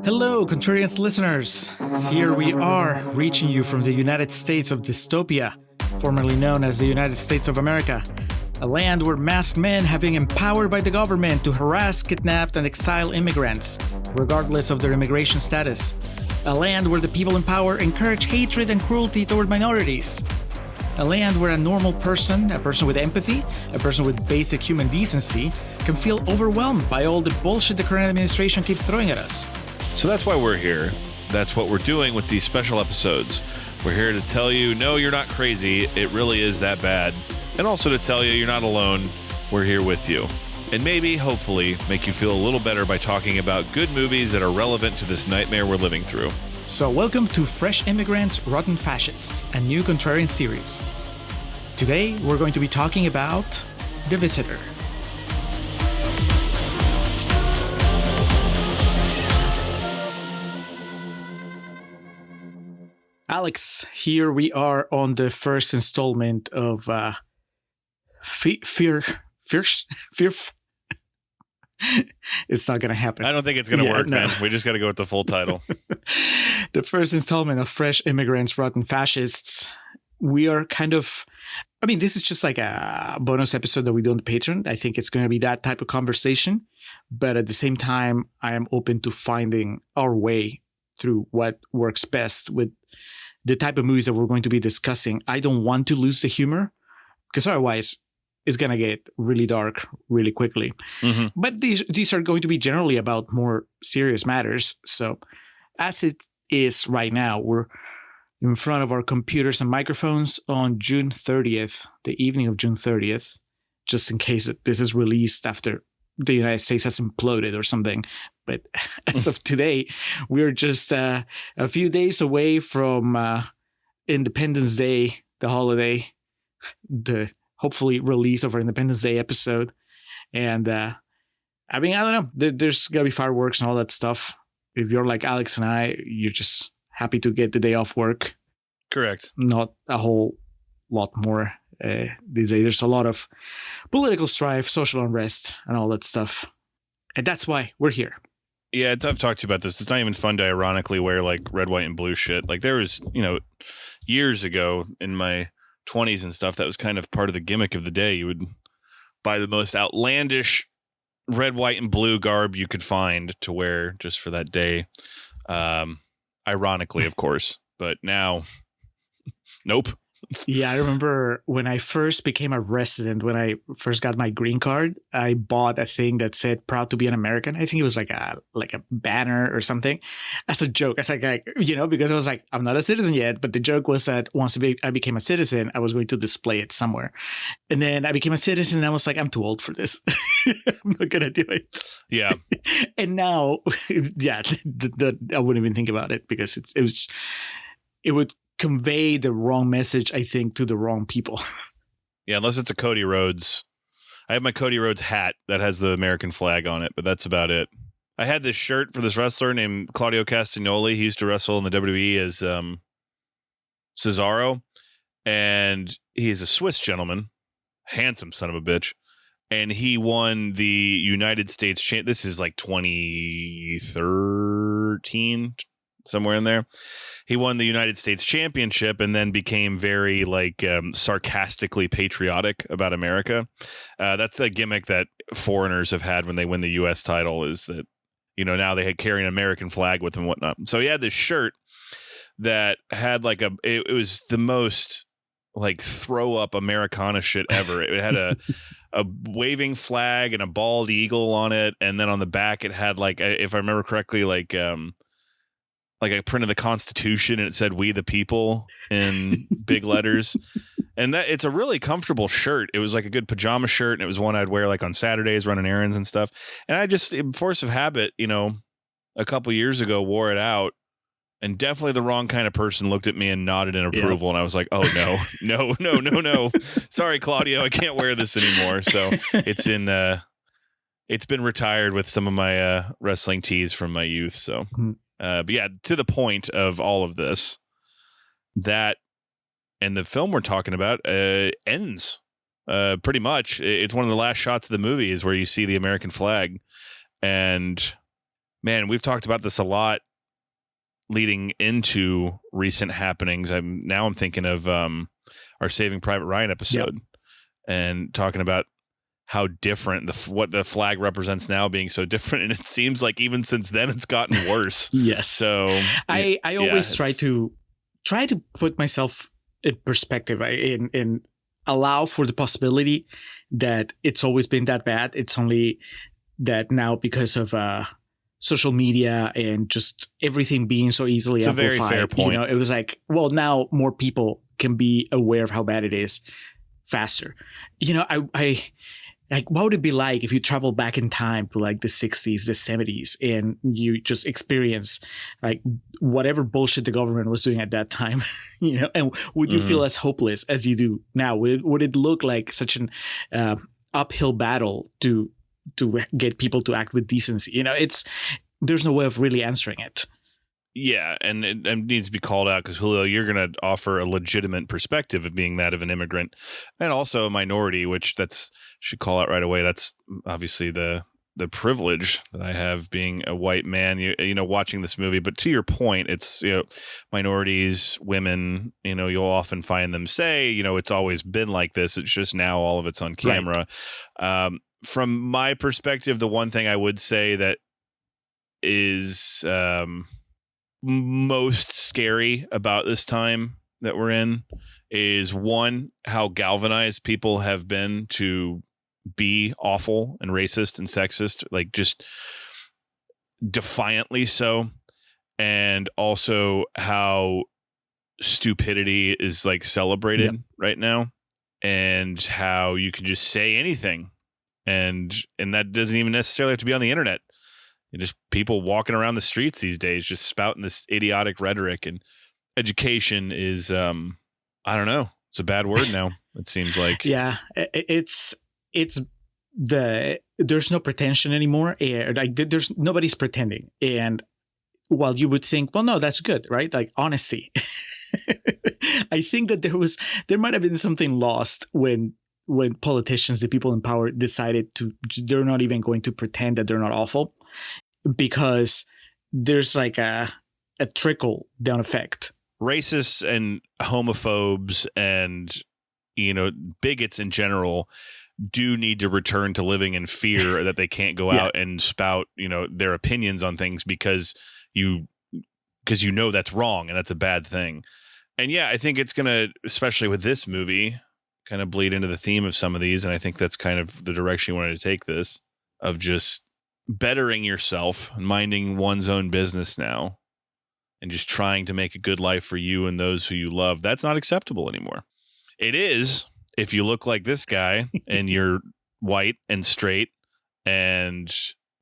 Hello, Contrarians listeners. Here we are, reaching you from the United States of Dystopia, formerly known as the United States of America, a land where masked men have been empowered by the government to harass, kidnap, and exile immigrants, regardless of their immigration status. A land where the people in power encourage hatred and cruelty toward minorities. A land where a normal person, a person with empathy, a person with basic human decency, can feel overwhelmed by all the bullshit the current administration keeps throwing at us. So that's why we're here. That's what we're doing with these special episodes. We're here to tell you, no, you're not crazy. It really is that bad. And also to tell you, you're not alone. We're here with you. And maybe, hopefully, make you feel a little better by talking about good movies that are relevant to this nightmare we're living through. So welcome to Fresh Immigrants, Rotten Fascists, a new Contrarian series. Today, we're going to be talking about The Visitor. Alex, here we are on the first installment of FIRF. It's not going to happen. I don't think it's going to work, man. We just got to go with the full title. The first installment of Fresh Immigrants, Rotten Fascists. We are this is just like a bonus episode that we do on the Patreon. I think it's going to be that type of conversation. But at the same time, I am open to finding our way through what works best with the type of movies that we're going to be discussing. I don't want to lose the humor because otherwise it's going to get really dark really quickly. Mm-hmm. But these are going to be generally about more serious matters. So as it is right now, we're in front of our computers and microphones on June 30th, the evening of June 30th, just in case this is released after the United States has imploded or something. But as of today, we're just a few days away from Independence Day, the holiday, the hopefully release of our Independence Day episode. And I don't know, there's going to be fireworks and all that stuff. If you're like Alex and I, you're just happy to get the day off work. Correct. Not a whole lot more these days. There's a lot of political strife, social unrest, and all that stuff. And that's why we're here. Yeah, I've talked to you about this. It's not even fun to ironically wear like red, white, and blue shit. Like there was, years ago in my 20s and stuff, that was kind of part of the gimmick of the day. You would buy the most outlandish red, white, and blue garb you could find to wear just for that day. Ironically, of course. But now, nope. Yeah, I remember when I first became a resident, when I first got my green card, I bought a thing that said "Proud to be an American." I think it was like a banner or something as a joke. I was like, because I was like, I'm not a citizen yet. But the joke was that once I became a citizen, I was going to display it somewhere. And then I became a citizen and I was like, I'm too old for this. I'm not going to do it. Yeah. And now, yeah, I wouldn't even think about it because it would convey the wrong message, I think, to the wrong people. Yeah, unless it's a Cody Rhodes. I have my Cody Rhodes hat that has the American flag on it, but that's about it. I had this shirt for this wrestler named Claudio Castagnoli. He used to wrestle in the WWE as Cesaro, and he's a Swiss gentleman, handsome son of a bitch, and he won the United States This is like 2013, somewhere in there. He won the United States Championship and then became very sarcastically patriotic about America. That's a gimmick that foreigners have had when they win the U.S. title, is that, now they had carrying an American flag with them and whatnot. So he had this shirt that had it was the most throw up Americana shit ever. It had a waving flag and a bald eagle on it. And then on the back, it had if I remember correctly, a print of the Constitution, and it said "We the People" in big letters. And that it's a really comfortable shirt. It was like a good pajama shirt, and it was one I'd wear on Saturdays running errands and stuff. And I just, in force of habit, a couple years ago, wore it out, and definitely the wrong kind of person looked at me and nodded in approval. Yeah. And I was like, oh no. Sorry, Claudio, I can't wear this anymore. So it's been retired with some of my wrestling tees from my youth. So. But yeah, to the point of all of this, that and the film we're talking about ends pretty much. It's one of the last shots of the movie is where you see the American flag, and Man, we've talked about this a lot leading into recent happenings. I'm thinking of our Saving Private Ryan episode and talking about how different what the flag represents now being so different, and it seems like even since then it's gotten worse. Yes. So I always try to put myself in perspective, and allow for the possibility that it's always been that bad. It's only that now, because of social media and just everything being so easily amplified. It's a very fair point. It was like, well, now more people can be aware of how bad it is faster. I like, what would it be like if you travel back in time to like the 60s, the 70s, and you just experience like whatever bullshit the government was doing at that time, and would you feel as hopeless as you do now? Would it look like such an uphill battle to get people to act with decency? There's no way of really answering it. Yeah, and it needs to be called out because, Julio, you're going to offer a legitimate perspective of being that of an immigrant and also a minority, which should call out right away. That's obviously the privilege that I have being a white man, watching this movie. But to your point, it's, minorities, women, you'll often find them say, it's always been like this. It's just now all of it's on camera. Right. From my perspective, the one thing I would say that is most scary about this time that we're in is, one, how galvanized people have been to be awful and racist and sexist, like just defiantly so, and also how stupidity is like celebrated right now, and how you can just say anything, and that doesn't even necessarily have to be on the internet. And just people walking around the streets these days just spouting this idiotic rhetoric, and education is I don't know, it's a bad word now, it seems like. Yeah, it's there's no pretension anymore. Like there's nobody's pretending. And while you would think, well, no, that's good, right? Like honesty. I think that there might have been something lost when politicians, the people in power, decided they're not even going to pretend that they're not awful, because there's like a trickle down effect. Racists and homophobes and bigots in general do need to return to living in fear that they can't go out and spout their opinions on things because that's wrong and that's a bad thing. And I think it's gonna, especially with this movie, kind of bleed into the theme of some of these, and I think that's kind of the direction you wanted to take this, of just bettering yourself and minding one's own business now and just trying to make a good life for you and those who you love. That's not acceptable anymore. It is if you look like this guy and you're white and straight and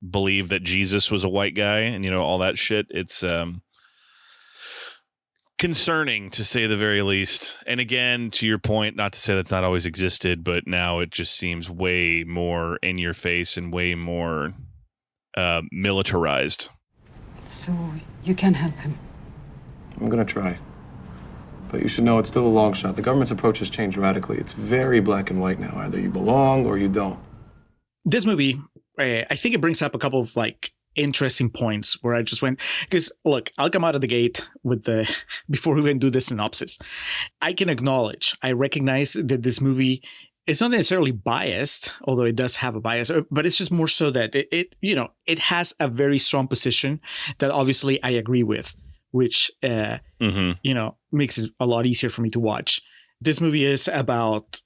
believe that Jesus was a white guy and all that shit. It's concerning, to say the very least. And again, to your point, not to say that's not always existed, but now it just seems way more in your face and way more militarized. So you can help him? I'm going to try. But you should know it's still a long shot. The government's approach has changed radically. It's very black and white now. Either you belong or you don't. This movie, I think it brings up a couple of like interesting points where I just went, because look, I'll come out of the gate with before we even do the synopsis. I can acknowledge, I recognize that this movie is not necessarily biased, although it does have a bias, but it's just more so that it has a very strong position that obviously I agree with, which, makes it a lot easier for me to watch. This movie is about,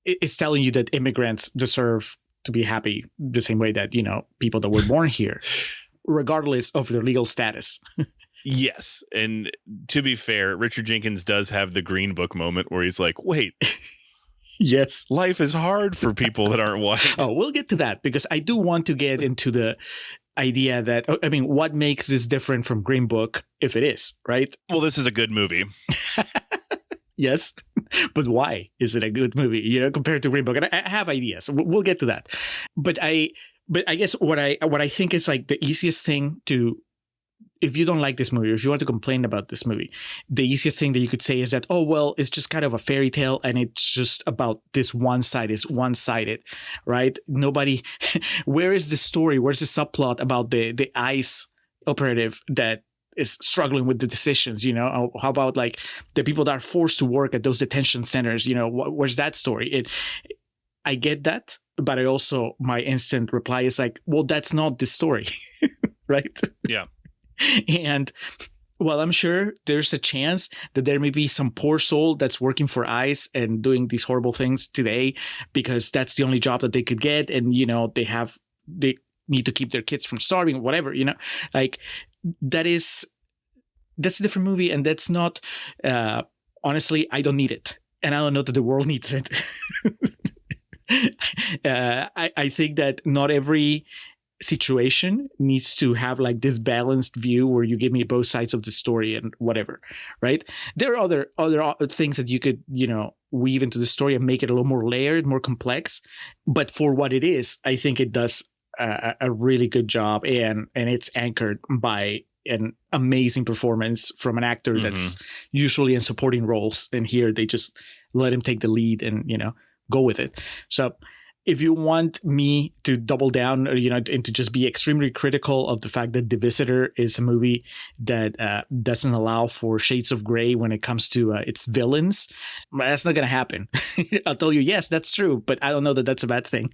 it's telling you that immigrants deserve to be happy the same way that, people that were born here, regardless of their legal status. Yes. And to be fair, Richard Jenkins does have the Green Book moment where he's like, wait, yes, life is hard for people that aren't white. Oh, we'll get to that, because I do want to get into the idea that, what makes this different from Green Book, if it is, right? Well, this is a good movie. Yes, but why is it a good movie, compared to Green Book? And I have ideas. We'll get to that. But I guess what I think is like the easiest thing to, if you don't like this movie, or if you want to complain about this movie, the easiest thing that you could say is that, oh, well, it's just kind of a fairy tale and it's just about this one side. It's one-sided, right? Nobody, where is the story? Where's the subplot about the ICE operative that is struggling with the decisions, how about like the people that are forced to work at those detention centers, where's that story? I get that, but I also, my instant reply is like, well, that's not the story. Right? Yeah. And well, I'm sure there's a chance that there may be some poor soul that's working for ICE and doing these horrible things today because that's the only job that they could get. And, they need to keep their kids from starving, whatever, like that's a different movie. And that's not, honestly, I don't need it. And I don't know that the world needs it. I think that not every situation needs to have like this balanced view where you give me both sides of the story and whatever, right? There are other things that you could, weave into the story and make it a little more layered, more complex. But for what it is, I think it does a really good job, and it's anchored by an amazing performance from an actor that's usually in supporting roles, and here they just let him take the lead and go with it. So if you want me to double down, and to just be extremely critical of the fact that The Visitor is a movie that doesn't allow for shades of gray when it comes to its villains, that's not going to happen. I'll tell you, yes, that's true, but I don't know that that's a bad thing.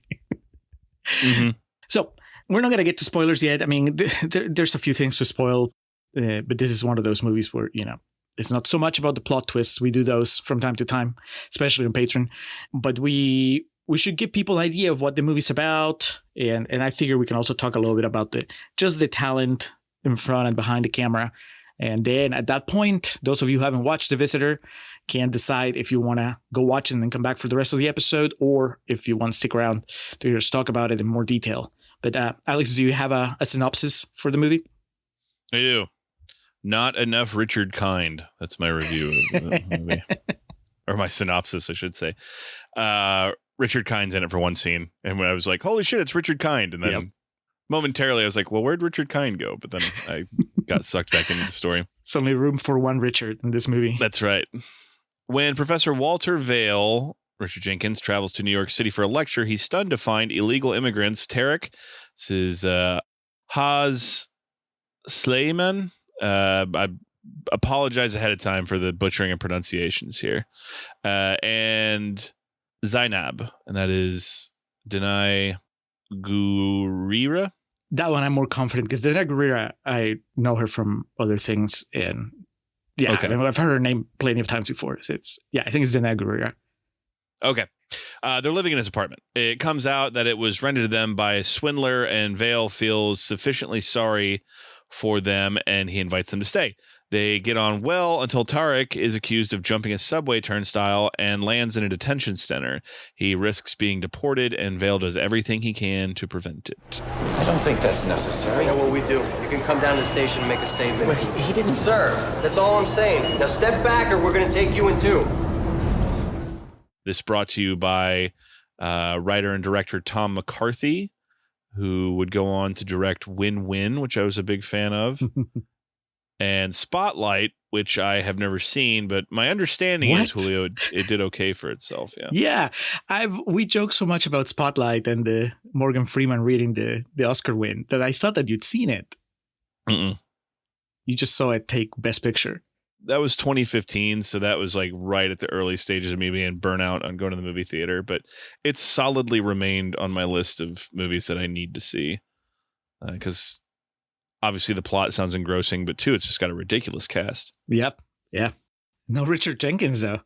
So we're not going to get to spoilers yet. I mean, there's a few things to spoil, but this is one of those movies where, it's not so much about the plot twists. We do those from time to time, especially on Patreon, but we should give people an idea of what the movie's about. And I figure we can also talk a little bit about the talent in front and behind the camera. And then at that point, those of you who haven't watched The Visitor can decide if you want to go watch it and then come back for the rest of the episode, or if you want to stick around to just talk about it in more detail. But Alex, do you have a synopsis for the movie? I do. Not enough Richard Kind. That's my review of the movie. Or my synopsis, I should say. Richard Kind's in it for one scene. And when I was like, holy shit, it's Richard Kind. And then momentarily I was like, well, where'd Richard Kind go? But then I got sucked back into the story. It's only room for one Richard in this movie. That's right. When Professor Walter Vale, Richard Jenkins, travels to New York City for a lecture, he's stunned to find illegal immigrants. Tarek, this is Haz Sleiman. I apologize ahead of time for the butchering of pronunciations here. And Zainab, and that is Denai Gurira. That one I'm more confident because Denai Gurira, I know her from other things, and I mean, I've heard her name plenty of times before. So I think it's Denai Gurira. Okay. They're living in his apartment. It comes out that it was rented to them by a swindler, and Vale feels sufficiently sorry for them, and he invites them to stay. They get on well until Tarek is accused of jumping a subway turnstile and lands in a detention center. He risks being deported, and Vale does everything he can to prevent it. I don't think that's necessary. Yeah, well, we do. You can come down to the station and make a statement. But he didn't. Sir, that's all I'm saying. Now step back or we're going to take you in too. This brought to you by writer and director Tom McCarthy, who would go on to direct Win-Win, which I was a big fan of. And Spotlight, which I have never seen, but my understanding is, Julio, it did okay for itself. Yeah. We joke so much about Spotlight and the Morgan Freeman reading the Oscar win that I thought that you'd seen it. Mm-mm. You just saw it take Best Picture. That was 2015, so that was like right at the early stages of me being burnout on going to the movie theater. But it's solidly remained on my list of movies that I need to see because. Obviously, the plot sounds engrossing, but two, it's just got a ridiculous cast. Yep. Yeah. No Richard Jenkins, though.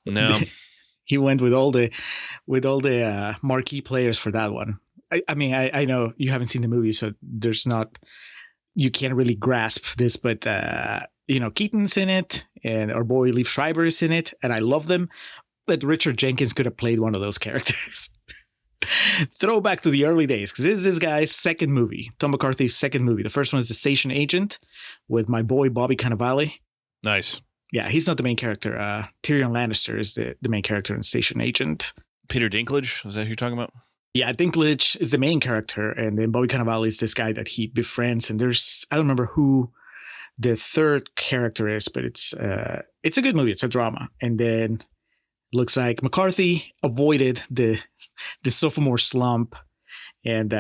No. He went with all the marquee players for that one. I mean, I know you haven't seen the movie, so you can't really grasp this, but, Keaton's in it, and our boy Liev Schreiber is in it, and I love them, but Richard Jenkins could have played one of those characters. Throwback to the early days, because this is this guy's second movie, Tom McCarthy's second movie. The first one is The Station Agent with my boy Bobby Cannavale. Nice. Yeah, he's not the main character. Tyrion Lannister is the main character in Station Agent. Peter Dinklage, is that who you're talking about? Yeah, Dinklage is the main character, and then Bobby Cannavale is this guy that he befriends. And I don't remember who the third character is, but it's a good movie. It's a drama. And then looks like McCarthy avoided the sophomore slump and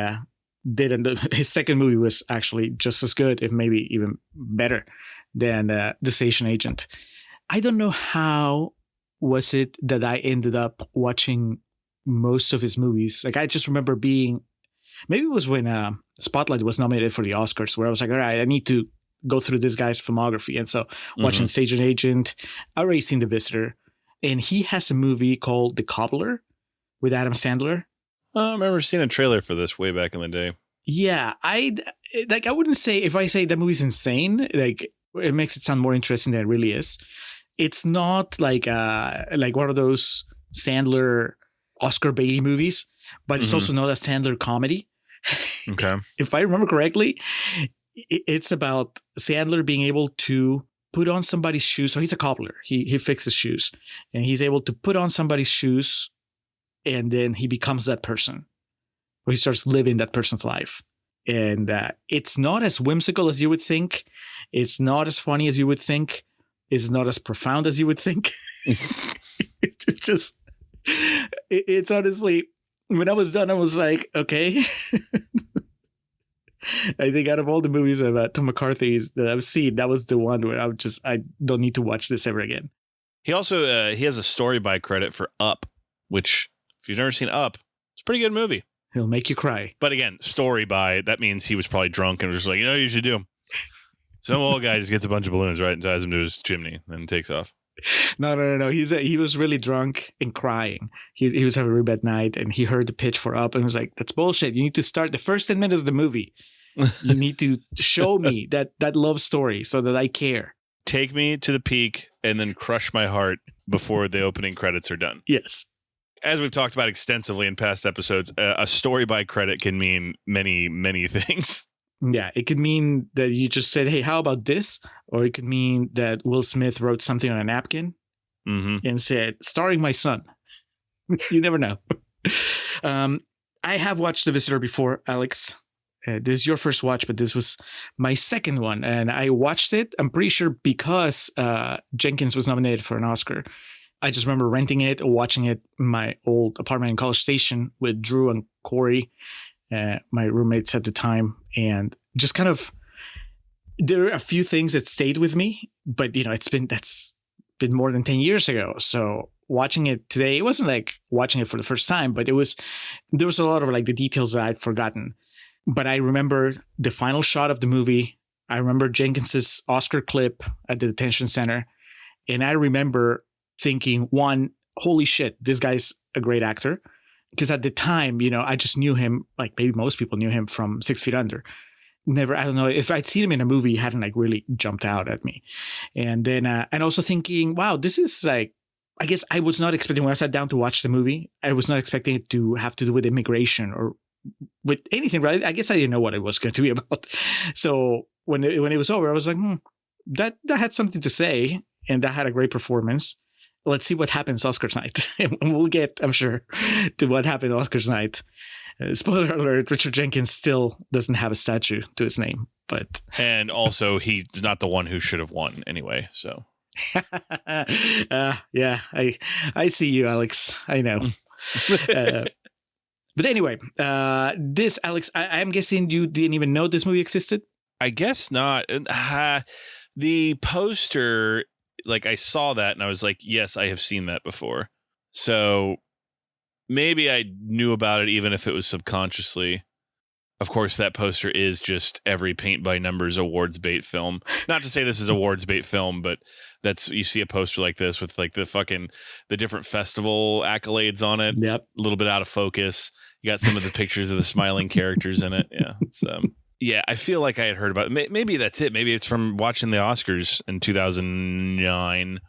did. And his second movie was actually just as good, if maybe even better than The Station Agent. I don't know how was it that I ended up watching most of his movies. Like, I just remember maybe it was when Spotlight was nominated for the Oscars, where I was like, all right, I need to go through this guy's filmography. And so watching Station Agent, I already seen The Visitor, and he has a movie called The Cobbler with Adam Sandler. I remember seeing a trailer for this way back in the day. Yeah, I wouldn't say, if I say that movie's insane, like, it makes it sound more interesting than it really is. It's not like one of those Sandler Oscar baity movies, but it's also not a Sandler comedy. Okay. If I remember correctly, it's about Sandler being able to put on somebody's shoes. So he's a cobbler. He fixes shoes, and he's able to put on somebody's shoes, and then he becomes that person, or he starts living that person's life. And it's not as whimsical as you would think. It's not as funny as you would think. It's not as profound as you would think. It's honestly, when I was done, I was like, okay. I think out of all the movies about Tom McCarthy's that I've seen, that was the one where I don't need to watch this ever again. He also he has a story by credit for Up, which, if you've never seen Up, it's a pretty good movie. He'll make you cry. But again, story by, that means he was probably drunk and was just like, you should do. Some old guy just gets a bunch of balloons, right, and ties them to his chimney and takes off. No. He was really drunk and crying. He was having a really bad night, and he heard the pitch for Up and was like, that's bullshit. You need to start the first 10 minutes of the movie. You need to show me that love story so that I care. Take me to the peak and then crush my heart before the opening credits are done. Yes. As we've talked about extensively in past episodes, a story by credit can mean many, many things. Yeah, it could mean that you just said, hey, how about this? Or it could mean that Will Smith wrote something on a napkin and said, starring my son. You never know. I have watched The Visitor before, Alex. This is your first watch, but this was my second one. And I watched it, I'm pretty sure, because Jenkins was nominated for an Oscar. I just remember renting it, watching it in my old apartment in College Station with Drew and Corey, my roommates at the time. And just kind of, there are a few things that stayed with me, but that's been more than 10 years ago. So watching it today, it wasn't like watching it for the first time, but there was a lot of like the details that I'd forgotten. But I remember the final shot of the movie. I remember Jenkins's Oscar clip at the detention center. And I remember thinking, one, holy shit, this guy's a great actor. Because at the time, I just knew him, like maybe most people knew him from 6 Feet Under. Never, I don't know, if I'd seen him in a movie, he hadn't like really jumped out at me. And then, and also thinking, wow, this is like, I guess I was not expecting, when I sat down to watch the movie, I was not expecting it to have to do with immigration or with anything, right? I guess I didn't know what it was going to be about. So when it was over, I was like, that had something to say, and that had a great performance. Let's see what happens Oscars night. And we'll get, I'm sure, to what happened Oscars night. Spoiler alert, Richard Jenkins still doesn't have a statue to his name. And also, he's not the one who should have won anyway, so. Yeah, I see you, Alex. I know. But anyway, this, Alex, I'm guessing you didn't even know this movie existed? I guess not. The poster, like, I saw that and I was like, yes, I have seen that before. So maybe I knew about it even if it was subconsciously. Of course, that poster is just every paint by numbers awards bait film. Not to say this is awards bait film, but you see a poster like this with like the different festival accolades on it. Yep. A little bit out of focus. You got some of the pictures of the smiling characters in it. Yeah. It's, yeah, I feel like I had heard about it. Maybe that's it. Maybe it's from watching the Oscars in 2009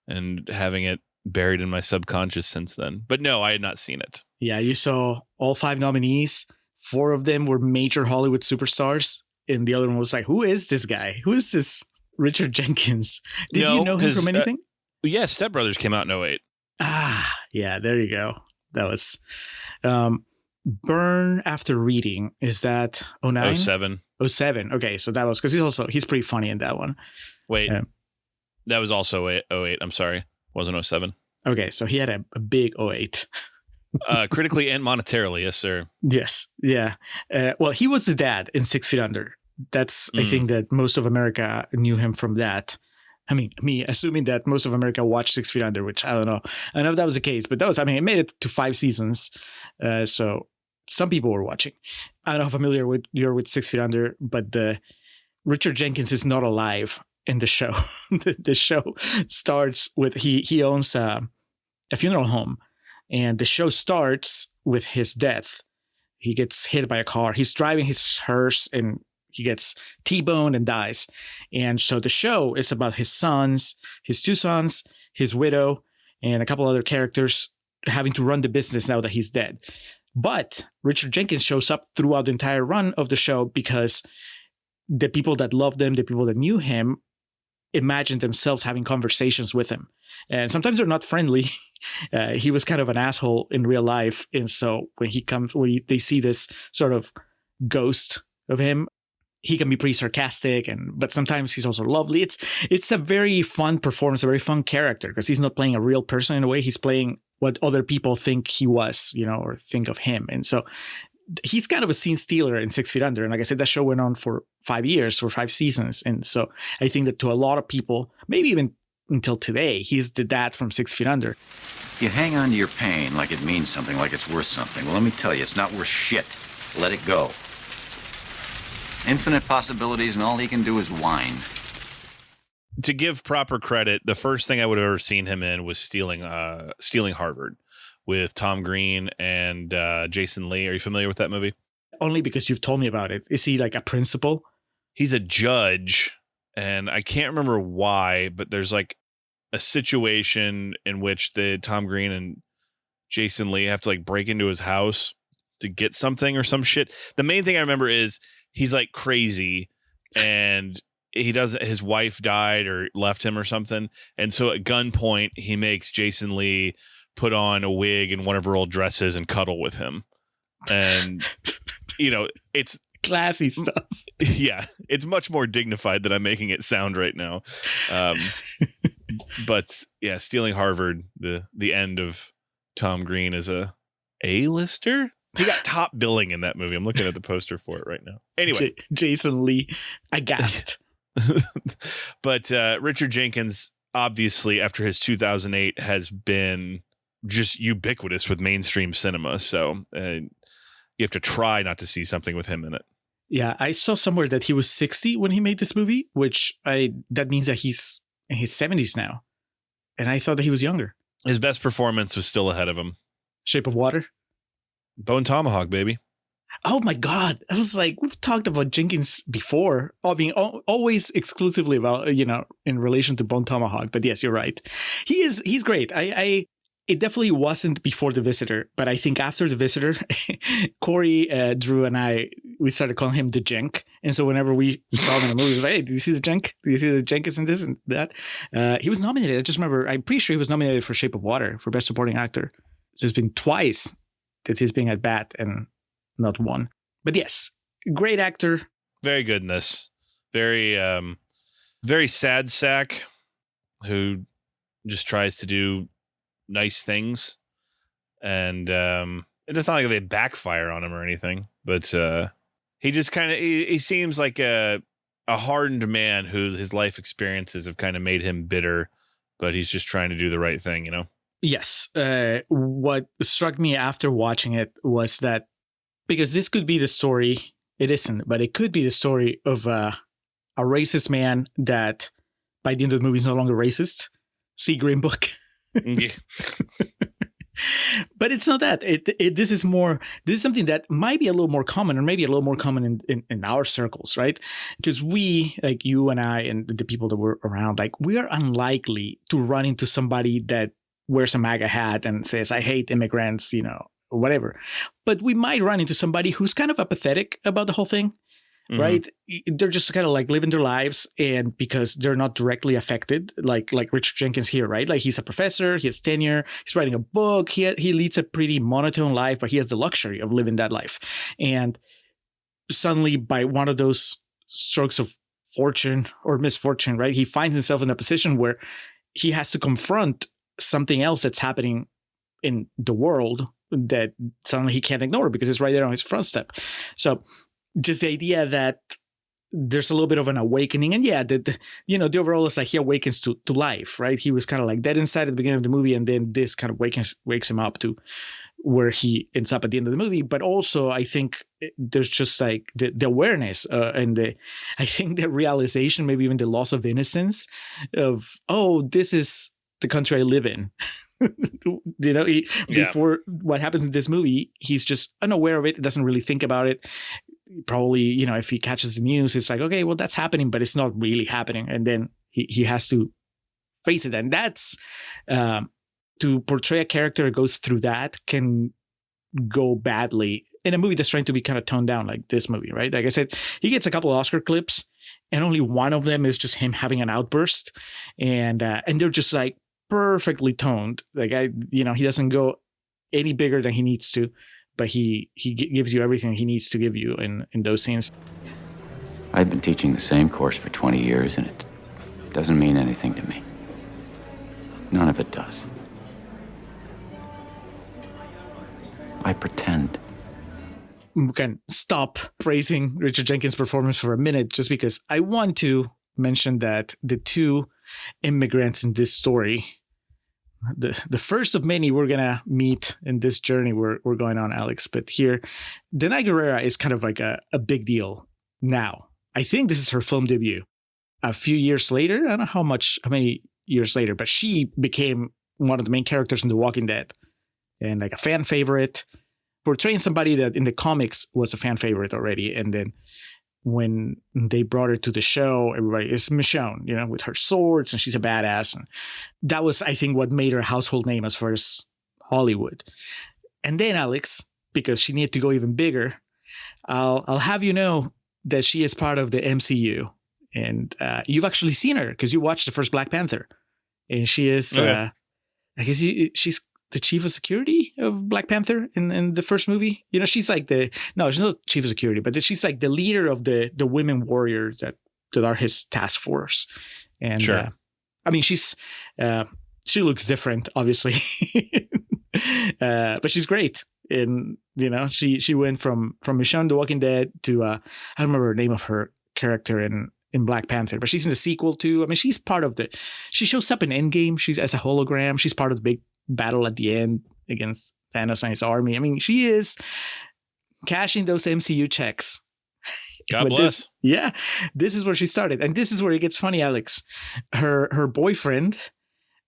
and having it buried in my subconscious since then. But no, I had not seen it. Yeah, you saw all 5 nominees. 4 of them were major Hollywood superstars. And the other one was like, who is this guy? Who is this Richard Jenkins? Did you know him from anything? Yeah, Step Brothers came out in 2008. Ah, yeah, there you go. That was Burn After Reading. Is that 09? 07. 07. Okay, so that was, because he's pretty funny in that one. Wait, that was also 08. I'm sorry. It wasn't 07. Okay, so he had a big 08. Critically and monetarily, yes, sir. Yes. Yeah. Well, he was the dad in 6 Feet Under. That's, I think that most of America knew him from that. I mean, me assuming that most of America watched 6 Feet Under, which I don't know. I don't know if that was the case, but it made it to 5 seasons. So some people were watching. I don't know how familiar you're with 6 Feet Under, but Richard Jenkins is not alive in the show. The show starts with, he owns a funeral home, and the show starts with his death. He gets hit by a car. He's driving his hearse and he gets T-boned and dies. And so the show is about his sons, his 2 sons, his widow, and a couple other characters having to run the business now that he's dead. But Richard Jenkins shows up throughout the entire run of the show because the people that loved him, the people that knew him, imagined themselves having conversations with him. And sometimes they're not friendly. He was kind of an asshole in real life. And so when they see this sort of ghost of him, he can be pretty sarcastic, but sometimes he's also lovely. It's a very fun performance, a very fun character, because he's not playing a real person in a way. He's playing what other people think he was, or think of him. And so he's kind of a scene stealer in 6 Feet Under. And like I said, that show went on for 5 years, for 5 seasons. And so I think that to a lot of people, maybe even until today, he's the dad from 6 Feet Under. You hang on to your pain like it means something, like it's worth something. Well, let me tell you, it's not worth shit. Let it go. Infinite possibilities, and all he can do is whine. To give proper credit, the first thing I would have ever seen him in was Stealing Harvard with Tom Green and Jason Lee. Are you familiar with that movie? Only because you've told me about it. Is he like a principal? He's a judge, and I can't remember why, but there's like a situation in which the Tom Green and Jason Lee have to like break into his house to get something or some shit. The main thing I remember is he's like crazy, and his wife died or left him or something. And so at gunpoint, he makes Jason Lee put on a wig and one of her old dresses and cuddle with him. And, it's classy stuff. Yeah. It's much more dignified than I'm making it sound right now. But yeah, Stealing Harvard, the end of Tom Green as a A-lister. He got top billing in that movie. I'm looking at the poster for it right now. Anyway, Jason Lee, I gasped. But Richard Jenkins, obviously, after his 2008, has been just ubiquitous with mainstream cinema. So you have to try not to see something with him in it. Yeah, I saw somewhere that he was 60 when he made this movie, which that means that he's in his 70s now. And I thought that he was younger. His best performance was still ahead of him. Shape of Water? Bone Tomahawk, baby. Oh my God. I was like, we've talked about Jenkins before. Always exclusively about, in relation to Bone Tomahawk. But yes, you're right. He's great. It definitely wasn't before The Visitor, but I think after The Visitor, Corey, Drew, and I, we started calling him the Jenk. And so whenever we saw him in the movie, it was like, hey, did you see the Jenk? Did you see the Jenkins in this and that? He was nominated. I just remember, I'm pretty sure he was nominated for Shape of Water for Best Supporting Actor. So it's been twice that he's being at bat and not one. But yes, great actor. Very good in this. Very, very sad sack who just tries to do nice things. And it's not like they backfire on him or anything, but he just kind of, he seems like a hardened man who his life experiences have kind of made him bitter, but he's just trying to do the right thing, Yes. What struck me after watching it was that, because this could be the story, it isn't, but it could be the story of a racist man that by the end of the movie is no longer racist. See Green Book. Yeah. But it's not that. This is something that might be a little more common, or maybe a little more common in our circles, right? Because we, like you and I and the people that were around, like, we are unlikely to run into somebody that wears a MAGA hat and says, I hate immigrants, or whatever. But we might run into somebody who's kind of apathetic about the whole thing, right? They're just kind of like living their lives, and because they're not directly affected, like Richard Jenkins here, right? Like, he's a professor, he has tenure, he's writing a book, he leads a pretty monotone life, but he has the luxury of living that life. And suddenly, by one of those strokes of fortune or misfortune, right, he finds himself in a position where he has to confront something else that's happening in the world, that suddenly he can't ignore because it's right there on his front step. So just the idea that there's a little bit of an awakening, and the overall is like he awakens to life, right? He was kind of like dead inside at the beginning of the movie, and then this kind of wakes him up to where he ends up at the end of the movie. But also, I think there's just like the awareness and I think the realization, maybe even the loss of innocence of, oh, this is the country I live in. Before what happens in this movie, he's just unaware of it, doesn't really think about it. Probably, if he catches the news, it's like, okay, well, that's happening, but it's not really happening. And then he has to face it. And that's to portray a character that goes through that can go badly in a movie that's trying to be kind of toned down, like this movie, right? Like I said, he gets a couple of Oscar clips, and only one of them is just him having an outburst, and they're just like perfectly toned. Like he doesn't go any bigger than he needs to, but he gives you everything he needs to give you in those scenes. I've been teaching the same course for 20 years, and it doesn't mean anything to me. None of it does. I pretend. We can stop praising Richard Jenkins' performance for a minute, just because I want to mention that the two immigrants in this story, the first of many we're gonna meet in this journey we're going on, Alex. But here, Danai Gurira is kind of like a big deal now. I think this is her film debut. A few years later, I don't know how many years later, but she became one of the main characters in The Walking Dead, and like a fan favorite, portraying somebody that in the comics was a fan favorite already. And then when they brought her to the show, everybody is Michonne, with her swords, and she's a badass. And that was, I think, what made her a household name as far as Hollywood. And then, Alex, because she needed to go even bigger, I'll have you know that she is part of the MCU. And you've actually seen her because you watched the first Black Panther. And she is, I guess she's the chief of security of Black Panther in the first movie. She's like she's not chief of security, but she's like the leader of the women warriors that are his task force. And sure. She looks different, obviously, but she's great. And she went from Michonne the Walking Dead to I don't remember the name of her character in Black Panther, but she's in the sequel too. She's part of she shows up in Endgame. She's as a hologram. She's part of the big battle at the end against Thanos and his army. She is cashing those MCU checks. God bless. This is where she started. And this is where it gets funny, Alex. Her boyfriend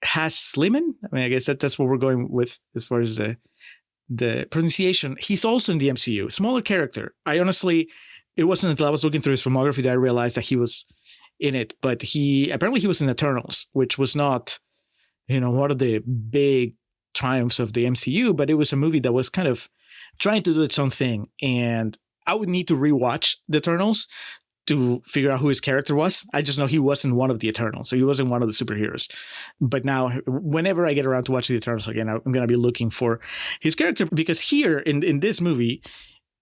has Sliman. I guess that's what we're going with as far as the pronunciation. He's also in the MCU. Smaller character. It wasn't until I was looking through his filmography that I realized that he was in it. But apparently he was in Eternals, which was not one of the big triumphs of the MCU, but it was a movie that was kind of trying to do its own thing. And I would need to rewatch the Eternals to figure out who his character was. I just know he wasn't one of the Eternals, so he wasn't one of the superheroes. But now, whenever I get around to watch the Eternals again, I'm going to be looking for his character, because here in this movie,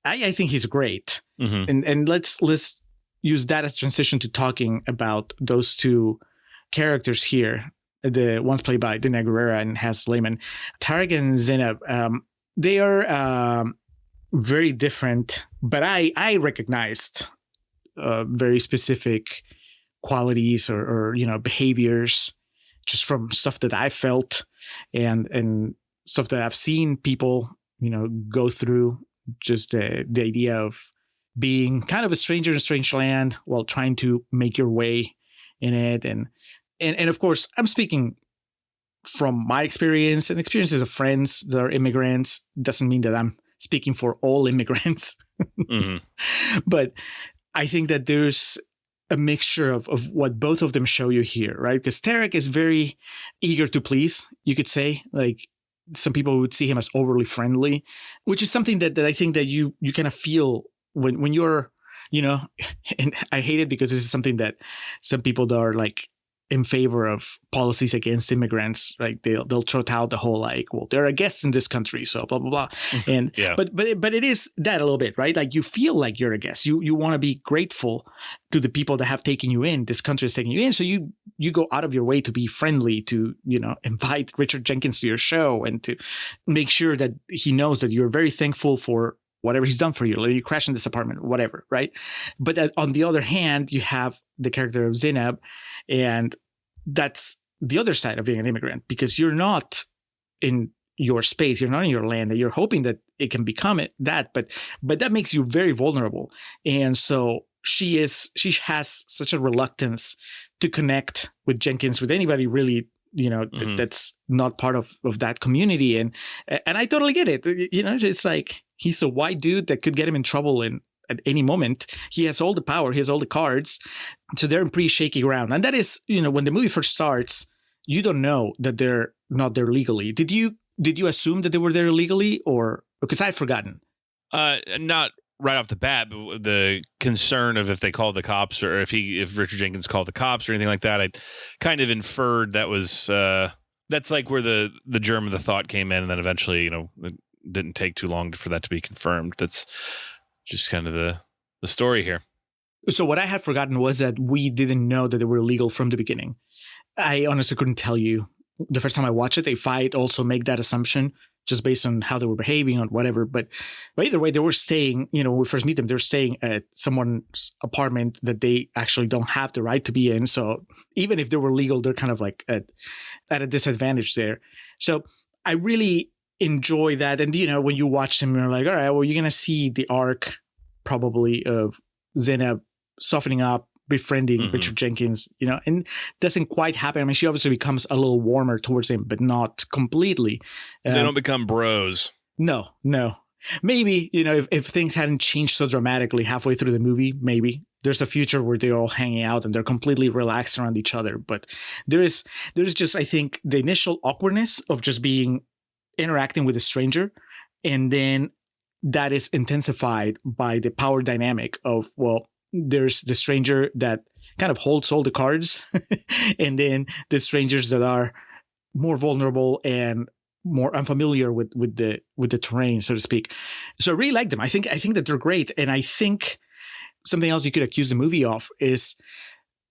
I think he's great. Mm-hmm. And let's use that as transition to talking about those two characters here. The ones played by Danai Gurira and Has Lehman. Tarek and Zainab, they are very different, but I recognized very specific qualities or behaviors just from stuff that I felt and stuff that I've seen people go through. Just the idea of being kind of a stranger in a strange land while trying to make your way in it. And of course, I'm speaking from my experience and experiences of friends that are immigrants. Doesn't mean that I'm speaking for all immigrants. Mm-hmm. But I think that there's a mixture of what both of them show you here, right? Because Tarek is very eager to please, you could say. Like, some people would see him as overly friendly, which is something that I think that you kind of feel when you're, and I hate it because this is something that some people that are like in favor of policies against immigrants. Like they'll trot out the whole like, well, they're a guest in this country, so blah blah blah. And Yeah. but it is that a little bit, right? Like you feel like you're a guest. You want to be grateful to the people that have taken you in. This country is taking you in, so you go out of your way to be friendly, to invite Richard Jenkins to your show and to make sure that he knows that you're very thankful for whatever he's done for you. Let you crash in this apartment, whatever, right? But on the other hand, you have the character of Zainab, and that's the other side of being an immigrant, because you're not in your space, you're not in your land, and you're hoping that it can become that, but that makes you very vulnerable. And so she has such a reluctance to connect with Jenkins, with anybody really, that's not part of that community. And I totally get it. It's like, he's a white dude that could get him in trouble at any moment. He has all the power. He has all the cards. So they're in pretty shaky ground. And that is, when the movie first starts, you don't know that they're not there legally. Did you assume that they were there illegally, or because I've forgotten? Not right off the bat, but the concern of if they called the cops, or if Richard Jenkins called the cops or anything like that, I kind of inferred that was that's like where the germ of the thought came in, and then eventually, it didn't take too long for that to be confirmed. That's just kind of the story here. So what I had forgotten was that we didn't know that they were illegal from the beginning. I honestly couldn't tell you the first time I watched it. If I'd also make that assumption just based on how they were behaving or whatever. But either way, they were staying, when we first meet them, they're staying at someone's apartment that they actually don't have the right to be in. So even if they were legal, they're kind of like at a disadvantage there. So I really enjoy that. And, when you watch them, you're like, all right, well, you're going to see the arc probably of Zainab softening up, befriending Richard Jenkins, and doesn't quite happen. I mean, she obviously becomes a little warmer towards him, but not completely. They don't become bros. No. Maybe, if things hadn't changed so dramatically halfway through the movie, maybe there's a future where they're all hanging out and they're completely relaxed around each other. But there's just, I think, the initial awkwardness of just interacting with a stranger, and then that is intensified by the power dynamic of, well, there's the stranger that kind of holds all the cards and then the strangers that are more vulnerable and more unfamiliar with the terrain, so to speak. So I really like them. I think that they're great. And I think something else you could accuse the movie of is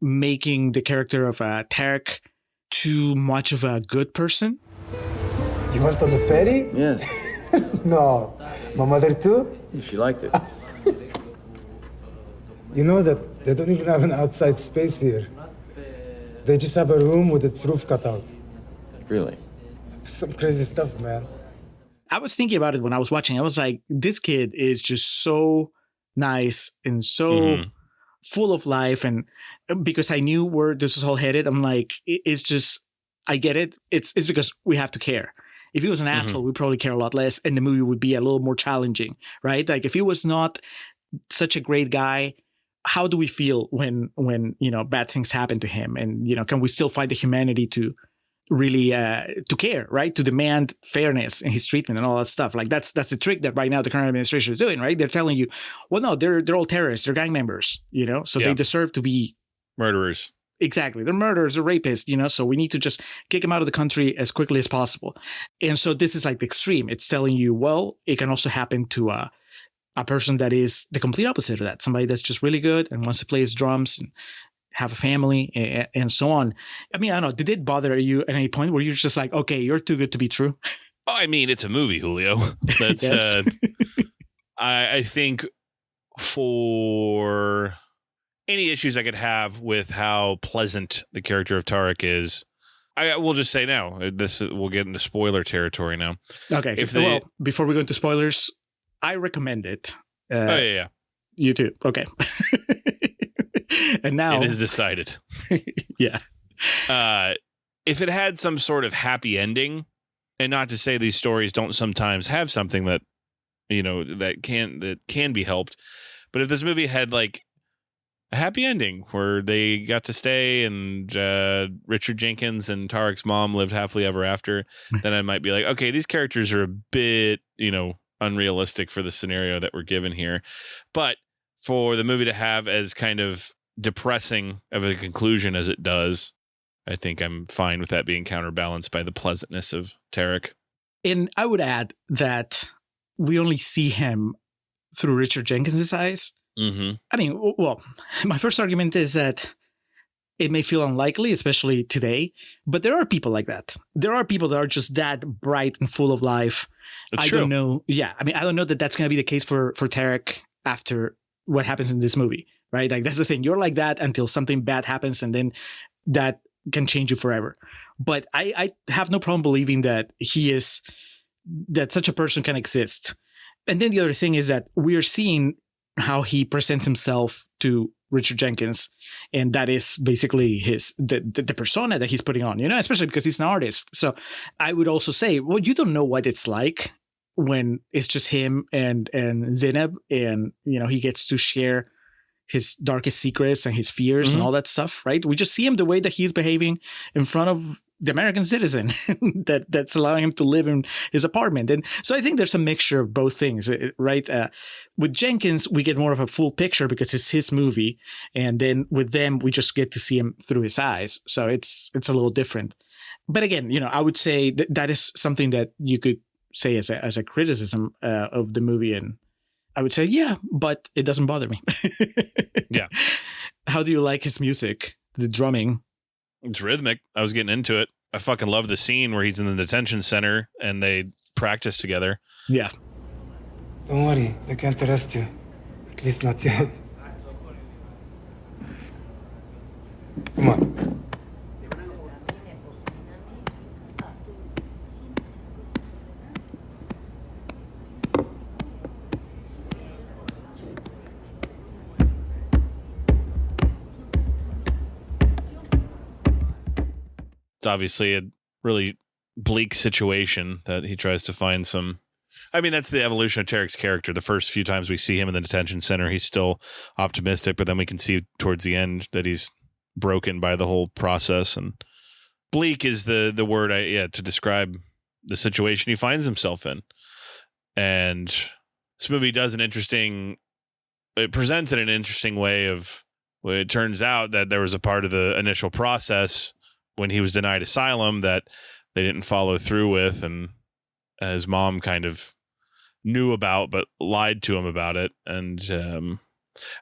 making the character of Tarek too much of a good person. You went on the ferry? Yes. No. My mother too? She liked it. You know that they don't even have an outside space here. They just have a room with its roof cut out. Really? Some crazy stuff, man. I was thinking about it when I was watching. I was like, this kid is just so nice and so full of life. And because I knew where this was all headed, I'm like, it's just, I get it. It's because we have to care. If he was an asshole, we'd probably care a lot less, and the movie would be a little more challenging, right? Like if he was not such a great guy, how do we feel when bad things happen to him? And can we still find the humanity to really to care, right? To demand fairness in his treatment and all that stuff. Like that's the trick that right now the current administration is doing, right? They're telling you, well, no, they're all terrorists, they're gang members, so they deserve to be murderers. Exactly. They're murderers, they're rapists, so we need to just kick them out of the country as quickly as possible. And so this is like the extreme. It's telling you, well, it can also happen to a person that is the complete opposite of that. Somebody that's just really good and wants to play his drums and have a family and so on. I mean, I don't know. Did it bother you at any point where you're just like, okay, you're too good to be true? Oh, I mean, it's a movie, Julio. That's Yes. I think for any issues I could have with how pleasant the character of Tarek is, I will just say now, we'll get into spoiler territory now. Okay. Well, before we go into spoilers, I recommend it. Yeah. You too. Okay. And now it is decided. Yeah. If it had some sort of happy ending, and not to say these stories don't sometimes have something that that can be helped, but if this movie had like a happy ending where they got to stay and Richard Jenkins and Tarek's mom lived happily ever after, then I might be like, okay, these characters are a bit unrealistic for the scenario that we're given here. But for the movie to have as kind of depressing of a conclusion as it does, I think I'm fine with that being counterbalanced by the pleasantness of Tarek. And I would add that we only see him through Richard Jenkins' eyes. Mm-hmm. I mean, well, my first argument is that it may feel unlikely, especially today, but there are people like that. There are people that are just that bright and full of life. It's I true. don't know. Yeah. I mean, I don't know that that's going to be the case for Tarek after what happens in this movie, right? Like, that's the thing. You're like that until something bad happens, and then that can change you forever. But I have no problem believing that that such a person can exist. And then the other thing is that we're seeing how he presents himself to Richard Jenkins, and that is basically the persona that he's putting on, especially because he's an artist. So I would also say, well, you don't know what it's like when it's just him and Zainab, and he gets to share his darkest secrets and his fears and all that stuff, right? We just see him the way that he's behaving in front of the American citizen that's allowing him to live in his apartment. And so I think there's a mixture of both things, right? With Jenkins, we get more of a full picture because it's his movie. And then with them, we just get to see him through his eyes. So it's a little different. But again, I would say that is something that you could say as a criticism of the movie. And I would say, yeah, but it doesn't bother me. Yeah. How do you like his music? The drumming? It's rhythmic. I was getting into it. I fucking love the scene where he's in the detention center and they practice together. Yeah. Don't worry, they can't arrest you. At least not yet. Come on. It's obviously a really bleak situation that he tries to find some. I mean, that's the evolution of Tarek's character. The first few times we see him in the detention center, he's still optimistic, but then we can see towards the end that he's broken by the whole process. And bleak is the word to describe the situation he finds himself in. And this movie does it presents it in an interesting way of, well, it turns out that there was a part of the initial process when he was denied asylum that they didn't follow through with, and his mom kind of knew about but lied to him about it. And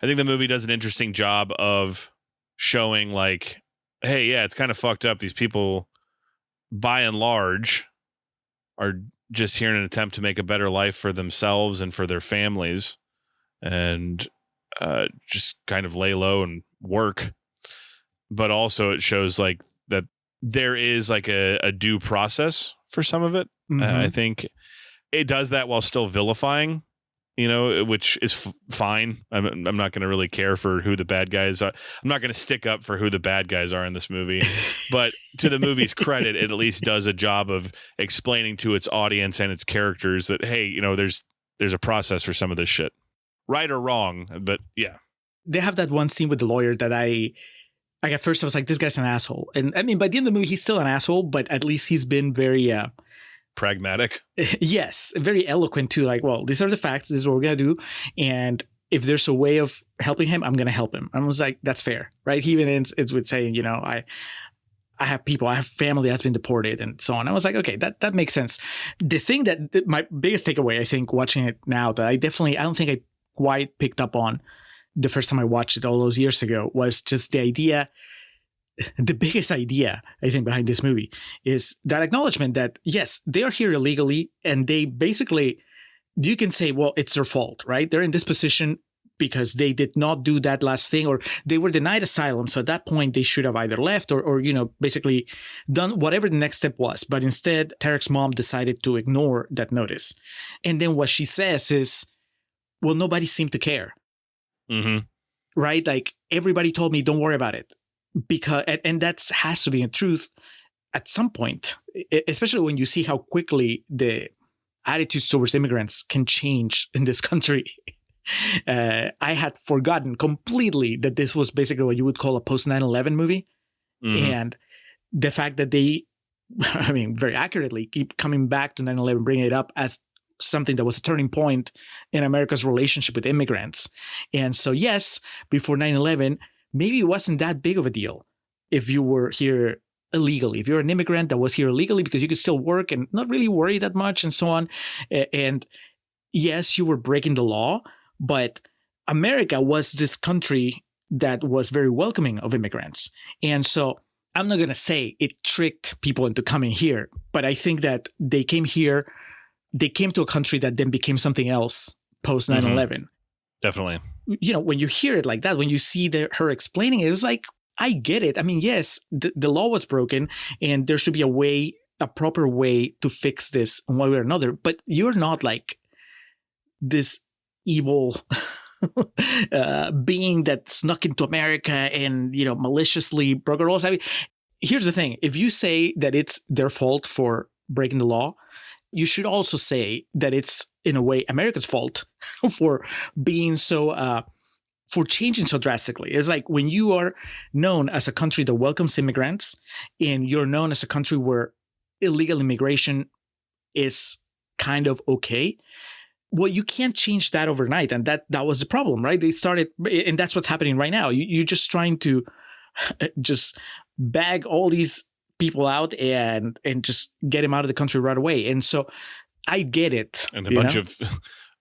I think the movie does an interesting job of showing, like, hey, yeah, it's kind of fucked up. These people, by and large, are just here in an attempt to make a better life for themselves and for their families, and just kind of lay low and work. But also it shows, like, that there is like a due process for some of it. Mm-hmm. I think it does that while still vilifying, which is fine. I'm not going to really care for who the bad guys are. I'm not going to stick up for who the bad guys are in this movie. But to the movie's credit, it at least does a job of explaining to its audience and its characters that, hey, there's a process for some of this shit. Right or wrong, but yeah. They have that one scene with the lawyer that at first I was like, this guy's an asshole. And I mean, by the end of the movie, he's still an asshole, but at least he's been very... pragmatic. Yes, very eloquent too. Like, well, these are the facts. This is what we're going to do. And if there's a way of helping him, I'm going to help him. I was like, that's fair, right? He even ends with saying, I have family that's been deported and so on. I was like, okay, that makes sense. The thing that my biggest takeaway, I think, watching it now, that I don't think I quite picked up on the first time I watched it all those years ago, was just the biggest idea, I think, behind this movie is that acknowledgement that, yes, they are here illegally, and they basically, you can say, well, it's their fault, right? They're in this position because they did not do that last thing, or they were denied asylum. So at that point, they should have either left or basically done whatever the next step was. But instead, Tarek's mom decided to ignore that notice. And then what she says is, well, nobody seemed to care. Mm-hmm. Right? Like, everybody told me, don't worry about it. Because, and that has to be in truth at some point, especially when you see how quickly the attitudes towards immigrants can change in this country. I had forgotten completely that this was basically what you would call a post 9/11 movie. Mm-hmm. And the fact that they, I mean, very accurately keep coming back to 9/11, bringing it up as something that was a turning point in America's relationship with immigrants. And so, yes, before 9/11, maybe it wasn't that big of a deal if you were here illegally, if you're an immigrant that was here illegally, because you could still work and not really worry that much and so on. And yes, you were breaking the law, but America was this country that was very welcoming of immigrants. And so I'm not going to say it tricked people into coming here, but I think that they came here, they came to a country that then became something else post 9/11. Definitely. You know, when you hear it like that, when you see her explaining it, it was like, I get it. I mean, yes, the law was broken and there should be a proper way to fix this in one way or another, but you're not like this evil being that snuck into America and, you know, maliciously broke laws. I mean, here's the thing. If you say that it's their fault for breaking the law, you should also say that it's, in a way, America's fault for being so, for changing so drastically. It's like when you are known as a country that welcomes immigrants and you're known as a country where illegal immigration is kind of okay. Well, you can't change that overnight. And that was the problem, right? They started, and that's what's happening right now. You're just trying to just bag all these people out and just get them out of the country right away. And so I get it. And a bunch of